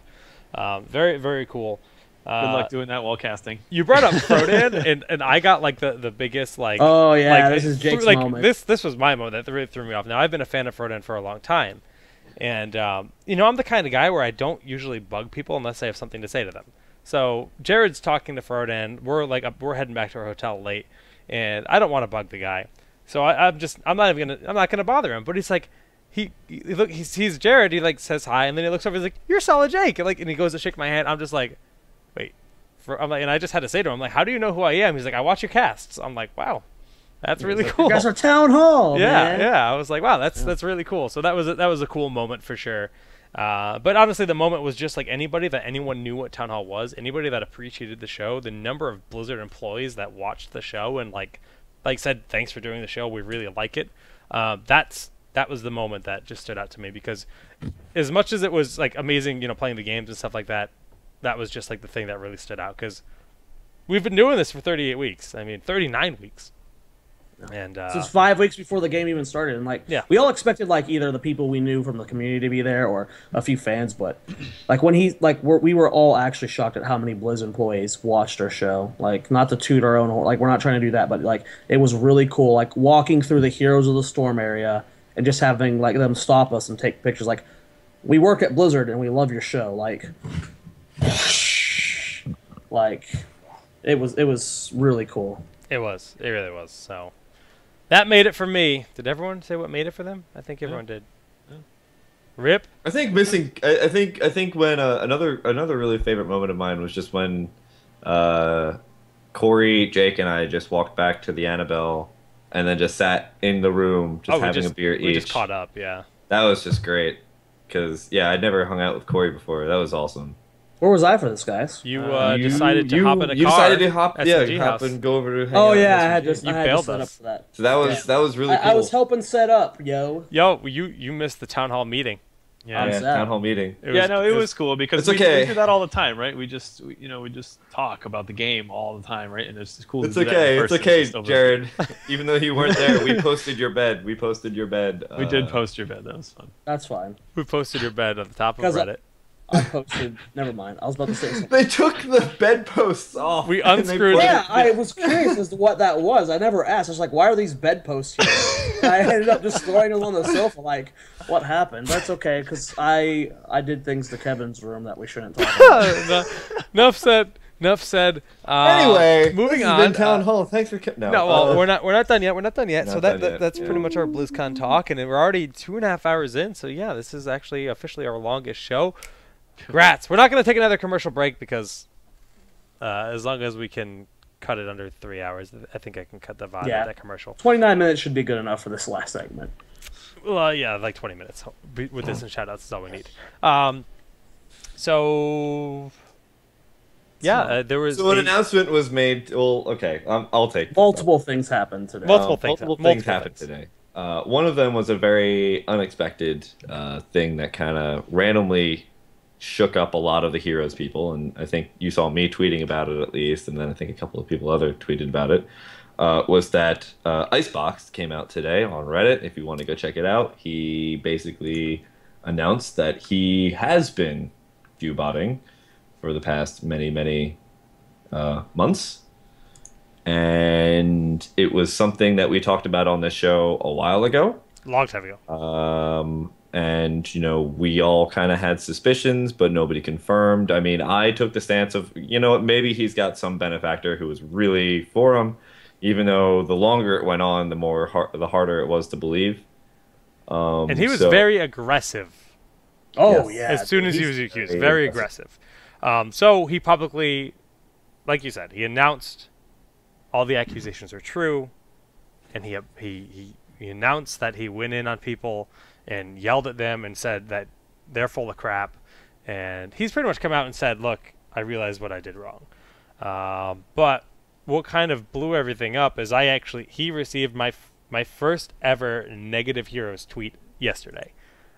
Speaker 1: Very, very cool.
Speaker 4: Good luck doing that while casting.
Speaker 1: You brought up Frodan, and I got like the biggest like.
Speaker 2: Oh yeah, this is Jake's moment.
Speaker 1: This was my moment that really threw me off. Now I've been a fan of Frodan for a long time, and I'm the kind of guy where I don't usually bug people unless I have something to say to them. So Jared's talking to Frodan. We're heading back to our hotel late, and I don't want to bug the guy. So I'm not gonna bother him. But he's like, he sees Jared. He like says hi, and then he looks over. He's like, "You're solid, Jake." And he goes to shake my hand. I'm just like, wait. And I just had to say to him, I'm like, how do you know who I am? He's like, I watch your casts. I'm like, wow, that's really cool.
Speaker 2: You guys are town hall.
Speaker 1: Yeah,
Speaker 2: man.
Speaker 1: yeah. I was like, wow, that's really cool. So that was a cool moment for sure. But honestly, the moment was just like anyone knew what Town Hall was, anybody that appreciated the show, the number of Blizzard employees that watched the show and like said thanks for doing the show, we really like it. That was the moment that just stood out to me, because as much as it was like amazing, playing the games and stuff like that, that was just like the thing that really stood out, because we've been doing this for 38 weeks. I mean, 39 weeks. And
Speaker 2: since 5 weeks before the game even started, and we all expected like either the people we knew from the community to be there or a few fans, but like when we were all actually shocked at how many Blizz employees watched our show. Like, not to toot our own, like we're not trying to do that, but like it was really cool, like walking through the Heroes of the Storm area and just having like them stop us and take pictures. Like, we work at Blizzard and we love your show. Like it was really cool.
Speaker 1: It really was. So that made it for me. Did everyone say what made it for them? I think everyone did. Yeah. Rip.
Speaker 3: I think when another really favorite moment of mine was just when Corey, Jake, and I just walked back to the Annabelle and then just sat in the room having a beer each.
Speaker 1: We just caught up, yeah.
Speaker 3: That was just great, because I'd never hung out with Corey before. That was awesome.
Speaker 2: Where was I for this, guys?
Speaker 1: You decided to hop in a car.
Speaker 3: You decided to hop
Speaker 1: house.
Speaker 3: and go over to hang out.
Speaker 2: Oh yeah, I had
Speaker 1: you
Speaker 2: to set up for that.
Speaker 3: So that was really cool.
Speaker 2: I was helping set up, yo.
Speaker 1: You missed the town hall meeting.
Speaker 3: Yeah, town hall meeting.
Speaker 4: It was cool, because we do that all the time, right? We just talk about the game all the time, right? And it's cool.
Speaker 3: It's okay, Jared. Even though you weren't there, we posted your bed. We posted your bed.
Speaker 4: We did post your bed. That was fun.
Speaker 2: That's fine.
Speaker 1: We posted your bed on the top of Reddit.
Speaker 2: I posted. Never mind. I was about to say something.
Speaker 3: They took the bedposts off.
Speaker 1: We unscrewed.
Speaker 2: Yeah, I was curious as to what that was. I never asked. I was like, "Why are these bedposts here?" And I ended up just throwing them on the sofa. Like, what happened? That's okay, because I did things to Kevin's room that we shouldn't talk about.
Speaker 1: Enough said.
Speaker 3: Anyway,
Speaker 1: moving on.
Speaker 3: Town hall. Thanks for
Speaker 1: we're not done yet. We're not done yet. So that's pretty much our BlizzCon talk, and we're already 2.5 hours in. So yeah, this is actually officially our longest show. Grats. We're not going to take another commercial break, because as long as we can cut it under 3 hours, I think I can cut the vibe of that commercial.
Speaker 2: 29 minutes should be good enough for this last segment.
Speaker 1: Well, yeah, like 20 minutes with this and shoutouts is all we need. So yeah, there was.
Speaker 3: So an announcement was made. Well, okay, I'll take.
Speaker 2: Multiple things happened today.
Speaker 3: Multiple things happened today. One of them was a very unexpected thing that kind of randomly shook up a lot of the Heroes people, and I think you saw me tweeting about it at least, and then I think a couple of people other tweeted about it. Was that Icebox came out today on Reddit? If you want to go check it out, he basically announced that he has been viewbotting for the past many months, and it was something that we talked about on this show a while ago.
Speaker 1: Long time ago.
Speaker 3: And you know, we all kind of had suspicions, but nobody confirmed. I mean, I took the stance of, you know what, maybe he's got some benefactor who was really for him, even though the longer it went on, the harder it was to believe.
Speaker 1: And he was very aggressive.
Speaker 2: Oh, yeah.
Speaker 1: As soon as he was accused, very aggressive. So he publicly, like you said, he announced all the accusations are true, and he announced that he went in on people and yelled at them and said that they're full of crap. And he's pretty much come out and said, look, I realized what I did wrong. But what kind of blew everything up is he received my first ever negative Heroes tweet yesterday.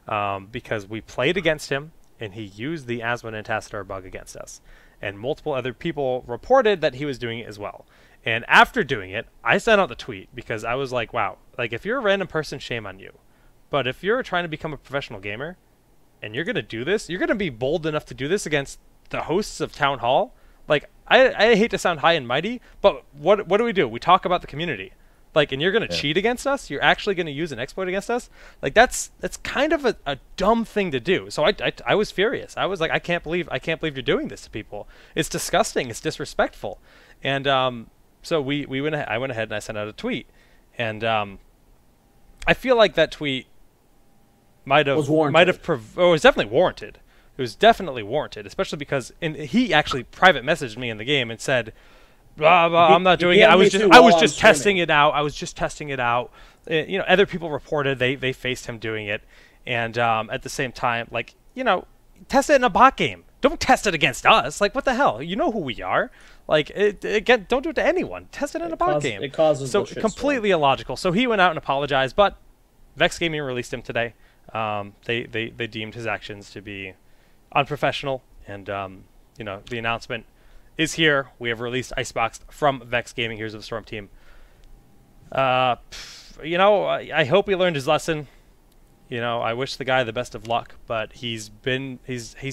Speaker 1: Because we played against him, and he used the Asmon and Tassadar bug against us. And multiple other people reported that he was doing it as well. And after doing it, I sent out the tweet because I was like, wow, like if you're a random person, shame on you. But if you're trying to become a professional gamer, and you're going to do this, you're going to be bold enough to do this against the hosts of Town Hall. Like, I hate to sound high and mighty, but what do? We talk about the community. Like, and you're going to cheat against us? You're actually going to use an exploit against us? Like, that's kind of a dumb thing to do. So I was furious. I was like, I can't believe you're doing this to people. It's disgusting. It's disrespectful. And so I went ahead and I sent out a tweet. And I feel like that tweet it was definitely warranted. It was definitely warranted, especially because he actually private messaged me in the game and said, blah, blah, I'm not doing it. I was just testing it out. I was just testing it out. You know, other people reported they faced him doing it, and at the same time, like, you know, test it in a bot game. Don't test it against us. Like, what the hell? You know who we are. Like, again, don't do it to anyone. Test it in a bot game.
Speaker 2: It causes
Speaker 1: so completely illogical. So he went out and apologized, but Vexx Gaming released him today. They deemed his actions to be unprofessional, and you know, the announcement is here. We have released Icebox from Vexx Gaming. Here's the Storm team. You know, I hope he learned his lesson. You know, I wish the guy the best of luck, but he's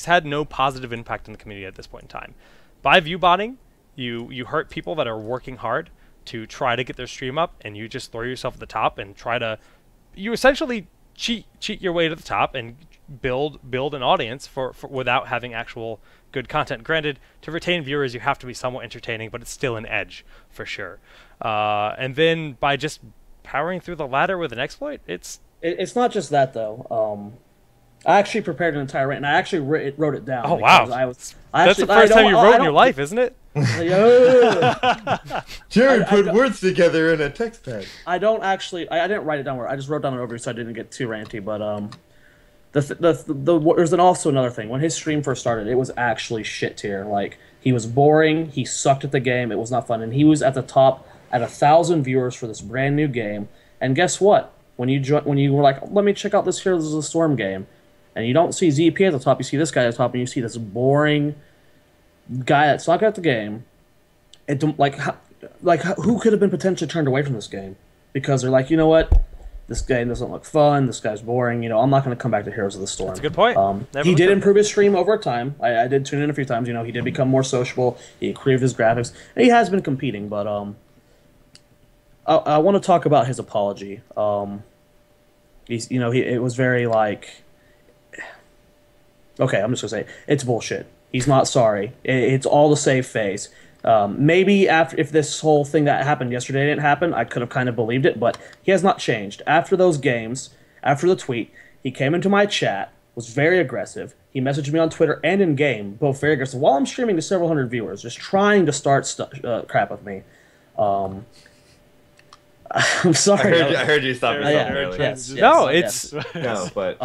Speaker 1: had no positive impact in the community at this point in time. By viewbotting, you hurt people that are working hard to try to get their stream up, and you just throw yourself at the top and you essentially cheat your way to the top and build an audience for without having actual good content. Granted, to retain viewers, you have to be somewhat entertaining, but it's still an edge for sure. And then by just powering through the ladder with an exploit, it's
Speaker 2: not just that though. I actually prepared an entire rant, and I actually wrote it down.
Speaker 1: Oh wow! That's the first time you wrote in your life, isn't it?
Speaker 3: Jared put words together in a text pad.
Speaker 2: I didn't write it down. I just wrote down an overview so I didn't get too ranty. But there's also another thing. When his stream first started, it was actually shit tier. Like, he was boring. He sucked at the game. It was not fun, and he was at the top at 1,000 viewers for this brand new game. And guess what? When you were like, let me check out this Heroes of the Storm game, and you don't see ZP at the top, you see this guy at the top, and you see this boring guy that's not good at the game. Who could have been potentially turned away from this game because they're like, you know what, this game doesn't look fun, this guy's boring, you know, I'm not going to come back to Heroes of the Storm.
Speaker 1: That's a good point.
Speaker 2: He did improve his stream over time. I did tune in a few times. You know, he did become more sociable. He improved his graphics, and he has been competing. But I want to talk about his apology. It was very like, okay, I'm just gonna say it's bullshit. He's not sorry. It's all to save face. Maybe if this whole thing that happened yesterday didn't happen, I could have kind of believed it, but he has not changed. After those games, after the tweet, he came into my chat, was very aggressive. He messaged me on Twitter and in-game, both very aggressive, while I'm streaming to several hundred viewers, just trying to start crap with me. I'm sorry.
Speaker 3: I heard you stop yourself earlier.
Speaker 2: Yes,
Speaker 3: No, but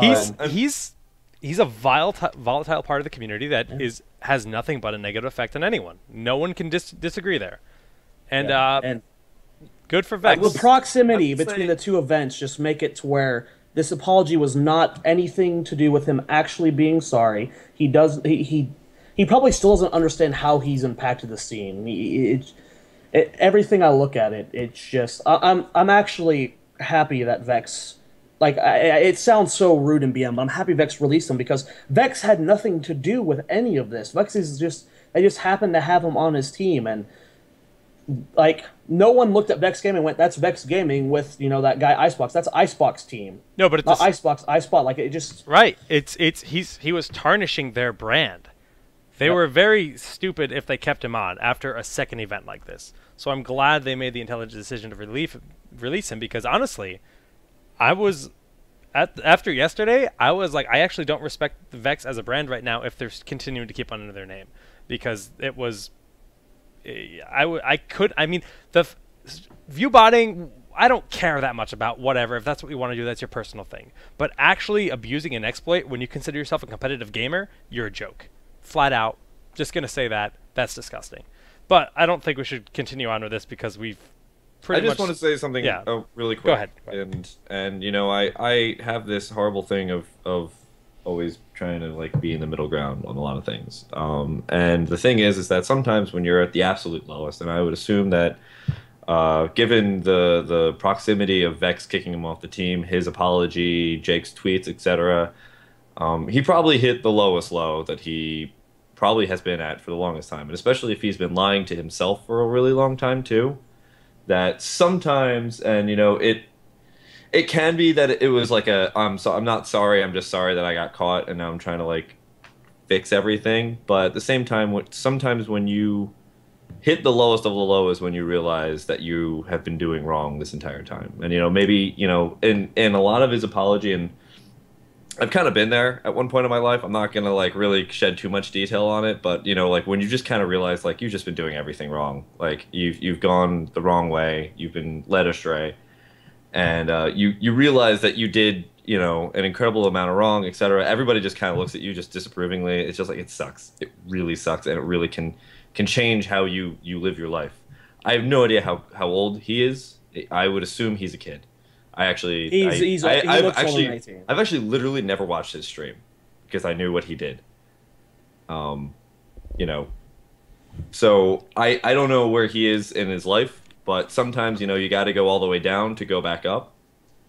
Speaker 1: he's a volatile part of the community that has nothing but a negative effect on anyone. No one can disagree there, and good for Vexx.
Speaker 2: The proximity between the two events just make it to where this apology was not anything to do with him actually being sorry. He probably still doesn't understand how he's impacted the scene. Everything I look at it's just I'm actually happy that Vexx, like, it sounds so rude in BM, but I'm happy Vexx released him because Vexx had nothing to do with any of this. Vexx is just happened to have him on his team, and like no one looked at Vexx Gaming and went, "That's Vexx Gaming with that guy Icebox. That's Icebox team."
Speaker 1: No, but it's
Speaker 2: not Icebox, iSpot. Like it just
Speaker 1: right. He was tarnishing their brand. They were very stupid if they kept him on after a second event like this. So I'm glad they made the intelligent decision to release him, because honestly, I was after yesterday, I was like, I actually don't respect Vexx as a brand right now if they're continuing to keep on under their name, because it was I mean, the view botting, I don't care that much about, whatever. If that's what you want to do, that's your personal thing. But actually abusing an exploit when you consider yourself a competitive gamer, you're a joke. Flat out. Just going to say that. That's disgusting. But I don't think we should continue on with this because we've pretty much...
Speaker 3: I just want to say something really quick.
Speaker 1: Go ahead.
Speaker 3: And you know, I have this horrible thing of always trying to like be in the middle ground on a lot of things. And the thing is that sometimes when you're at the absolute lowest, and I would assume that given the proximity of Vexx kicking him off the team, his apology, Jake's tweets, etc., he probably hit the lowest low that he probably has been at for the longest time. And especially if he's been lying to himself for a really long time too, that sometimes, and you know, it can be that it was like I'm not sorry, I'm just sorry that I got caught and now I'm trying to like fix everything. But at the same time, sometimes when you hit the lowest of the low is when you realize that you have been doing wrong this entire time. And you know, maybe, you know, in a lot of his apology, and I've kind of been there at one point in my life. I'm not gonna like really shed too much detail on it, but you know, like when you just kind of realize like you've just been doing everything wrong, like you've gone the wrong way, you've been led astray, and you realize that you did, you know, an incredible amount of wrong, etc. Everybody just kind of looks at you just disapprovingly. It's just like, it sucks. It really sucks, and it really can change how you live your life. I have no idea how old he is. I would assume he's a kid. I've actually literally never watched his stream because I knew what he did. You know, so I don't know where he is in his life, but sometimes, you know, you got to go all the way down to go back up.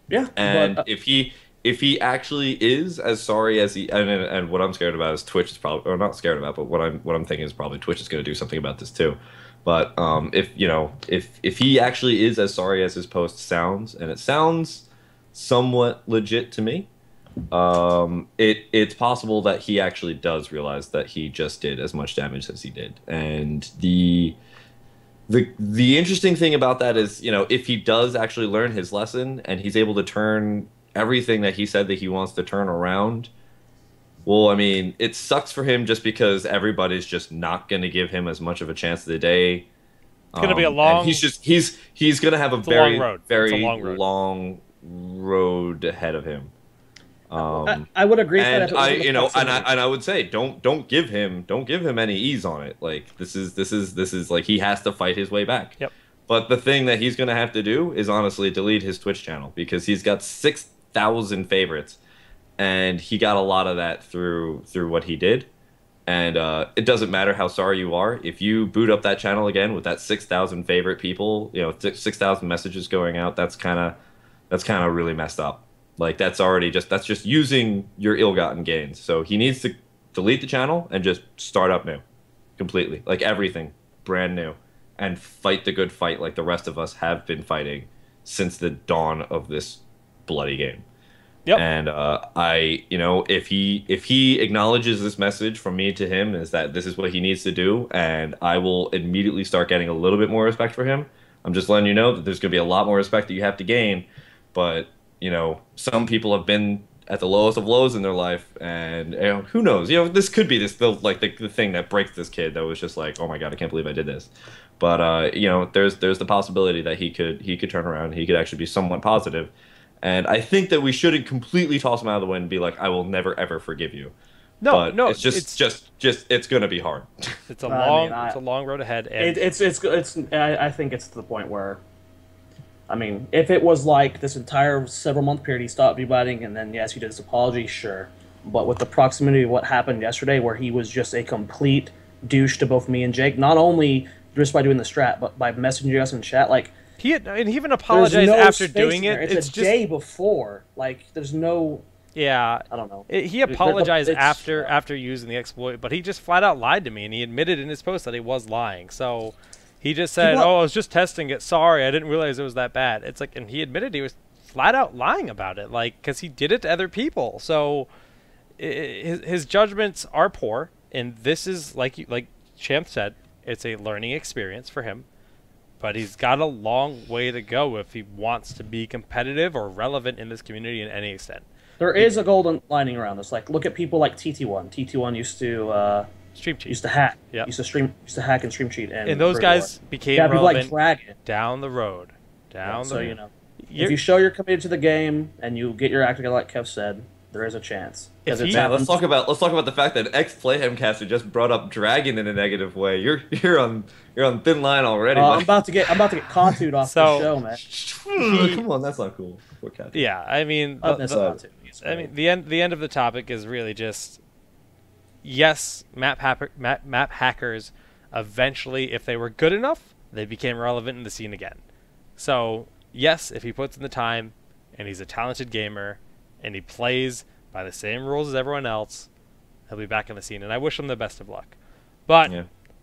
Speaker 2: Yeah.
Speaker 3: And if he actually is as sorry as he, and what I'm scared about is Twitch is probably, or not scared about, but what I'm thinking is probably Twitch is going to do something about this too. But if you know, if he actually is as sorry as his post sounds, and it sounds somewhat legit to me, it's possible that he actually does realize that he just did as much damage as he did. And the interesting thing about that is, you know, if he does actually learn his lesson and he's able to turn everything that he said that he wants to turn around, well, I mean, it sucks for him just because everybody's just not going to give him as much of a chance of the day.
Speaker 1: It's going to be a long...
Speaker 3: He's going to have a very
Speaker 1: long
Speaker 3: road ahead of him.
Speaker 2: I would agree with that.
Speaker 3: I would say don't give him any ease on it. Like this is like he has to fight his way back.
Speaker 1: Yep.
Speaker 3: But the thing that he's going to have to do is honestly delete his Twitch channel, because he's got 6,000 favorites. And he got a lot of that through what he did. And it doesn't matter how sorry you are. If you boot up that channel again with that 6,000 favorite people, you know, 6,000 messages going out, that's kind of really messed up. Like that's just using your ill-gotten gains. So he needs to delete the channel and just start up new, completely, like everything brand new, and fight the good fight like the rest of us have been fighting since the dawn of this bloody game.
Speaker 1: Yep.
Speaker 3: And you know, if he acknowledges this message from me to him, is that this is what he needs to do, and I will immediately start getting a little bit more respect for him. I'm just letting you know that there's going to be a lot more respect that you have to gain. But you know, some people have been at the lowest of lows in their life, and you know, who knows? You know, this could be the thing that breaks this kid that was just like, oh my god, I can't believe I did this. But you know, there's the possibility that he could turn around. He could actually be somewhat positive. And I think that we shouldn't completely toss him out of the wind and be like, I will never ever forgive you.
Speaker 1: No,
Speaker 3: it's just it's gonna be hard.
Speaker 1: It's a long road ahead. And
Speaker 2: I think it's to the point where, I mean, if it was like this entire several month period, he stopped rebutting, and then yes, he did his apology, sure. But with the proximity of what happened yesterday, where he was just a complete douche to both me and Jake, not only just by doing the strat, but by messaging us in chat, like.
Speaker 1: He even apologized after doing it.
Speaker 2: It's just a day before. Like, there's no...
Speaker 1: Yeah.
Speaker 2: I don't know.
Speaker 1: He apologized after using the exploit, but he just flat out lied to me, and he admitted in his post that he was lying. So, He just said, "Oh, I was just testing it. Sorry, I didn't realize it was that bad." It's like, and he admitted he was flat out lying about it, like, because he did it to other people. So his judgments are poor, and this is like Champ said, it's a learning experience for him. But he's got a long way to go if he wants to be competitive or relevant in this community in any extent.
Speaker 2: There is a golden lining around this. Like, look at people like TT1. TT1 used to
Speaker 1: stream cheat.
Speaker 2: Used to hack.
Speaker 1: Yep.
Speaker 2: Used to hack and stream cheat. And
Speaker 1: those guys became relevant
Speaker 2: like
Speaker 1: down the road.
Speaker 2: So, you know, if you show you're committed to the game and you get your act together, like Kev said, there is a chance.
Speaker 3: Let's talk about the fact that ex-Playhamcaster just brought up Dragon in a negative way. You're on thin line already.
Speaker 2: I'm about to get Katu'd off the show, man.
Speaker 3: Come on, that's not cool.
Speaker 1: Yeah, I mean, the end of the topic is really just, yes, map hackers eventually, if they were good enough, they became relevant in the scene again. So yes, if he puts in the time and he's a talented gamer and he plays by the same rules as everyone else, he'll be back in the scene, and I wish him the best of luck. But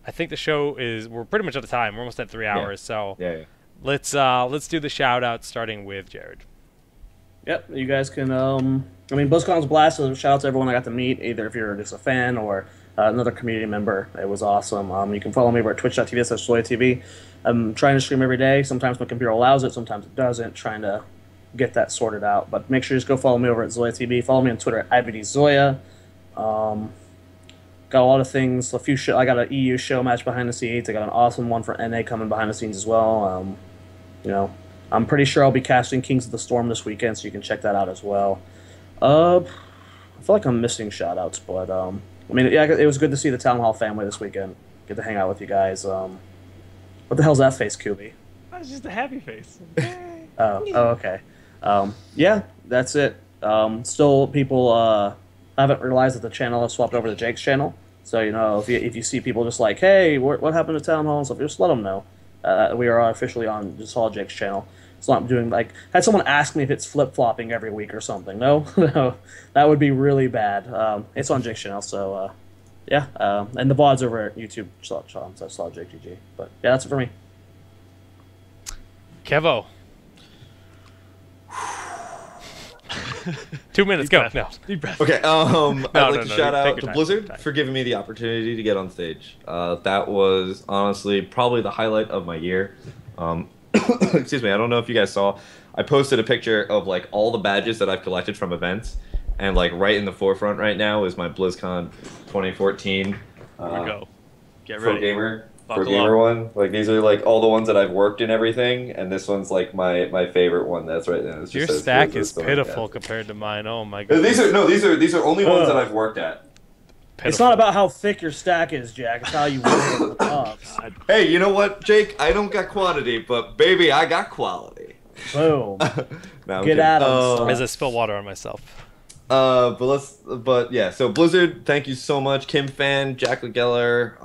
Speaker 1: I think the show we're pretty much out of time. We're almost at 3 hours, so let's do the shout outs, starting with Jared.
Speaker 2: Yep, you guys can. I mean, BlizzCon's blast. So shout out to everyone I got to meet, either if you're just a fan or another community member. It was awesome. You can follow me over at twitch.tv/SoyaTV. I'm trying to stream every day. Sometimes my computer allows it, sometimes it doesn't. Trying to get that sorted out. But make sure you just go follow me over at ZoyaTV. Follow me on Twitter at IBDZoya. Got a lot of things. I got an EU show match behind the scenes. I got an awesome one for NA coming behind the scenes as well. You know, I'm pretty sure I'll be casting Kings of the Storm this weekend, so you can check that out as well. I feel like I'm missing shout-outs, but I mean, yeah, it was good to see the Town Hall family this weekend. Get to hang out with you guys. What the hell's that face, Kubi?
Speaker 4: It's just a happy face.
Speaker 2: Oh, okay. Yeah, that's it. Still, people haven't realized that the channel has swapped over to Jake's channel. So, you know, if you see people just like, hey, what happened to Town Hall and stuff, just let them know. We are officially on just all Jake's channel. It's not doing, like, had someone ask me if it's flip-flopping every week or something. No, no, that would be really bad. It's on Jake's channel, so, yeah. And the VOD's over at YouTube, so Jake GG. But, yeah, that's it for me.
Speaker 1: Kevo. 2 minutes, go. No.
Speaker 4: Deep breath.
Speaker 3: Okay, I'd like to shout out to Blizzard for giving me the opportunity to get on stage. That was honestly probably the highlight of my year. Excuse me, I don't know if you guys saw, I posted a picture of like all the badges that I've collected from events, and like right in the forefront right now is my BlizzCon 2014
Speaker 4: Here we go. Get ready.
Speaker 3: For gamer one. Like these are like all the ones that I've worked in everything, and this one's like my favorite one. That's right now.
Speaker 1: Your stack is pitiful compared to mine. Oh my god.
Speaker 3: These are only ones that I've worked at.
Speaker 2: Pitiful. It's not about how thick your stack is, Jack. It's how you work with the cups.
Speaker 3: Hey, you know what, Jake? I don't got quantity, but baby, I got quality.
Speaker 2: Boom.
Speaker 3: No,
Speaker 2: get at him.
Speaker 1: As I spill water on myself.
Speaker 3: But yeah, so Blizzard, thank you so much. Kim Fan, Jack Legeller,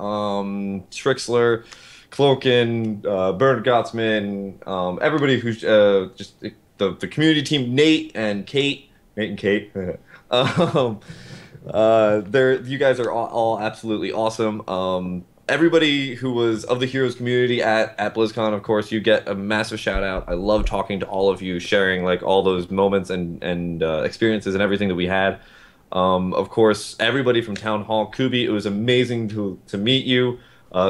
Speaker 3: Trixler, Cloakin, Bernard Gottsman, everybody who's just the community team, Nate and Kate. You guys are all absolutely awesome. Everybody who was of the Heroes community at BlizzCon, of course, you get a massive shout out. I love talking to all of you, sharing like all those moments and experiences and everything that we had. Of course, everybody from Town Hall, Kubi, it was amazing to meet you.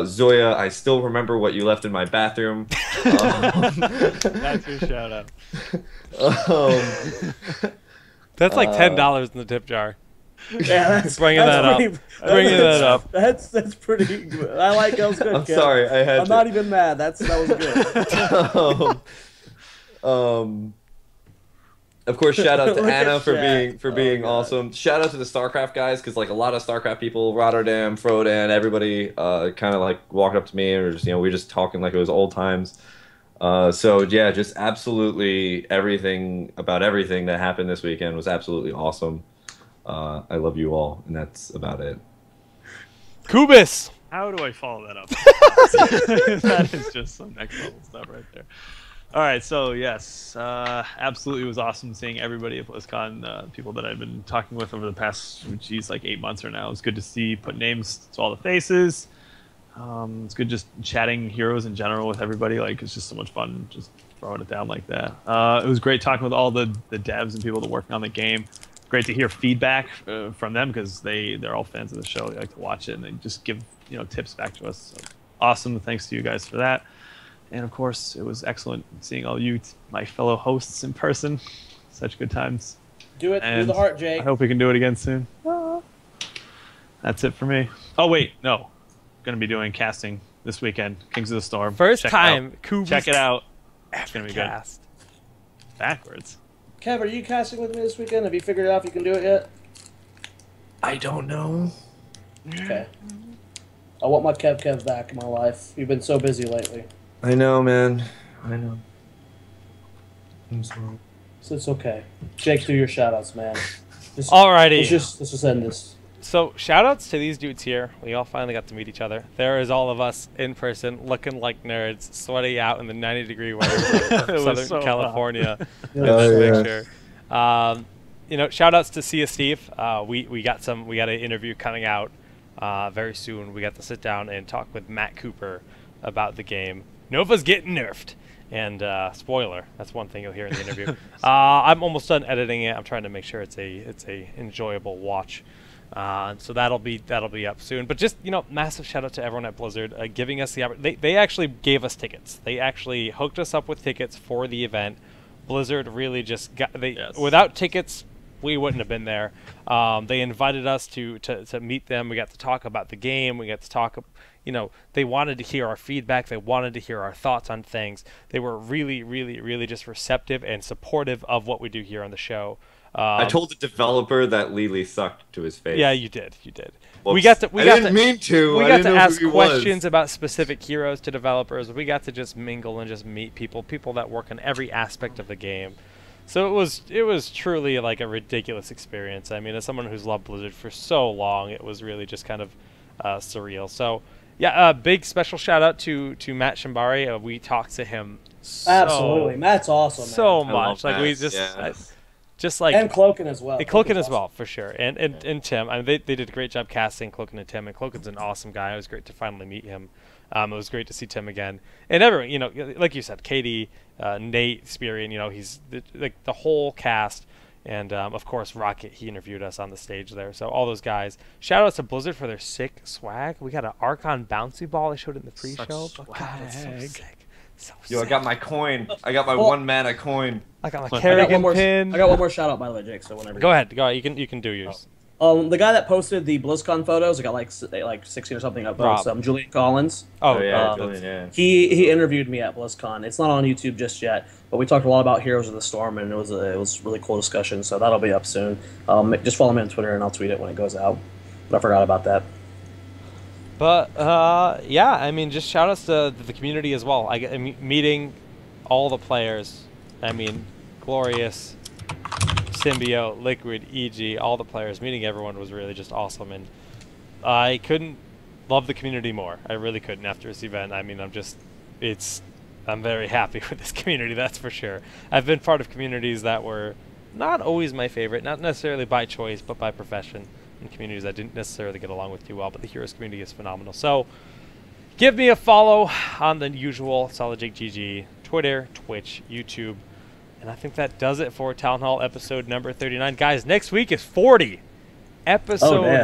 Speaker 3: Zoya, I still remember what you left in my bathroom.
Speaker 1: That's your shout out. That's like $10 in the tip jar.
Speaker 2: Yeah, that's
Speaker 1: bringing that up.
Speaker 2: That's pretty good. I like that was good.
Speaker 3: I'm sorry, I'm
Speaker 2: not even mad. That was
Speaker 3: good. Of course, shout out to Anna for being awesome. Shout out to the StarCraft guys, because like a lot of StarCraft people, Rotterdam, Frodan, everybody kind of like walked up to me, or just, you know, we were just talking like it was old times. So yeah, just absolutely everything that happened this weekend was absolutely awesome. I love you all, and that's about it.
Speaker 1: Kubis!
Speaker 4: How do I follow that up? That is just some next level stuff right there. All right, so yes, absolutely, it was awesome seeing everybody at BlizzCon, people that I've been talking with over the past, like 8 months or now. It was good to see, put names to all the faces. It's good just chatting heroes in general with everybody. Like, it's just so much fun just throwing it down like that. It was great talking with all the devs and people that are working on the game. Great to hear feedback from them because they're all fans of the show. They like to watch it and they just give tips back to us. So, awesome. Thanks to you guys for that. And of course, it was excellent seeing all you, my fellow hosts, in person. Such good times.
Speaker 2: Do it through the heart, Jake.
Speaker 4: I hope we can do it again soon. That's it for me. Oh wait, no. Going to be doing casting this weekend. Kings of the Storm.
Speaker 1: First time.
Speaker 4: Check it out. It's going to be good. Backwards.
Speaker 2: Kev, are you casting with me this weekend? Have you figured out if you can do it yet?
Speaker 3: I don't know.
Speaker 2: Okay. I want my Kev back in my life. You've been so busy lately.
Speaker 3: I know, man. I know. I'm sorry.
Speaker 2: So it's okay. Jake, do your shoutouts, man.
Speaker 1: Alrighty.
Speaker 2: Let's just end this.
Speaker 1: So, shoutouts to these dudes here. We all finally got to meet each other. There is all of us in person, looking like nerds, sweaty out in the 90-degree weather of Southern California. In this picture. Shoutouts to Sia Steve. We got an interview coming out very soon. We got to sit down and talk with Matt Cooper about the game. Nova's getting nerfed. And spoiler, that's one thing you'll hear in the interview. I'm almost done editing it. I'm trying to make sure it's a enjoyable watch. So that'll be up soon. But just massive shout out to everyone at Blizzard giving us the opportunity. They actually gave us tickets. They actually hooked us up with tickets for the event. Blizzard really just without tickets we wouldn't have been there. They invited us to meet them. We got to talk about the game. We got to talk. They wanted to hear our feedback. They wanted to hear our thoughts on things. They were really, really, really just receptive and supportive of what we do here on the show.
Speaker 3: I told the developer that Lily sucked to his face.
Speaker 1: Yeah, you did. You did.
Speaker 3: Whoops. I didn't mean to.
Speaker 1: We got to ask questions about specific heroes to developers. We got to just mingle and just meet people that work in every aspect of the game. So it was truly like a ridiculous experience. I mean, as someone who's loved Blizzard for so long, it was really just kind of surreal. So yeah, big special shout out to Matt Shimbari. We talked to him.
Speaker 2: Absolutely, Matt's awesome.
Speaker 1: So
Speaker 2: man.
Speaker 1: much. Like we just. Yeah. Just like
Speaker 2: and Cloakin as well.
Speaker 1: Cloakin as well, for sure. And Tim. I mean, they did a great job casting Cloakin and Tim. And Cloakin's an awesome guy. It was great to finally meet him. It was great to see Tim again. And everyone, like you said, Katie, Nate, Spirian, he's like the whole cast. And of course, Rocket, he interviewed us on the stage there. So all those guys. Shout out to Blizzard for their sick swag. We got an Archon bouncy ball. I showed it in the pre-show. But God, it's so sick. So
Speaker 3: I got my coin. I got my 1 mana coin.
Speaker 1: I got my Kerrigan pin.
Speaker 2: I got one more shout out, by the way, Jake. So whenever.
Speaker 1: Go ahead. You can do yours.
Speaker 2: The guy that posted the BlizzCon photos, I got like 16 or something upvotes. Julian Collins.
Speaker 3: Oh yeah, Julian. Yeah.
Speaker 2: He interviewed me at BlizzCon. It's not on YouTube just yet, but we talked a lot about Heroes of the Storm, and it was a really cool discussion. So that'll be up soon. Just follow me on Twitter, and I'll tweet it when it goes out. But I forgot about that.
Speaker 1: But yeah, I mean, just shout outs to the community as well. Meeting all the players. I mean, Glorious, Symbiote, Liquid, EG, all the players. Meeting everyone was really just awesome, and I couldn't love the community more. I really couldn't after this event. I mean, I'm very happy with this community, that's for sure. I've been part of communities that were not always my favorite, not necessarily by choice, but by profession. In communities I didn't necessarily get along with too well, but the Heroes community is phenomenal. So give me a follow on the usual Solid Jake GG, Twitter, Twitch, YouTube, and I think that does it for Town Hall episode number 39. Guys, next week is 40. Episode 40. And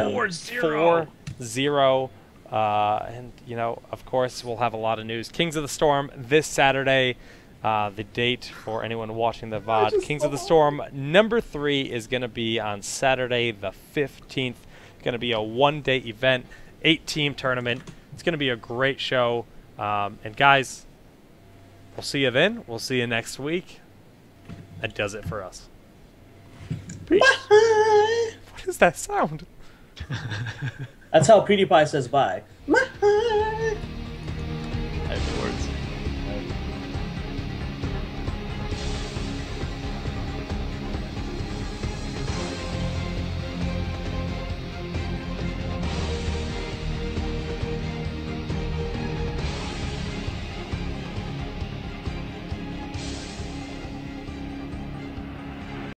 Speaker 1: of course we'll have a lot of news. Kings of the Storm this Saturday. The date for anyone watching the VOD. Kings of the Storm number 3 is going to be on Saturday the 15th. Going to be a one-day event, 8-team tournament. It's going to be a great show. And guys, we'll see you then. We'll see you next week. That does it for us. Peace. Bye. What is that sound?
Speaker 2: That's how PewDiePie says bye.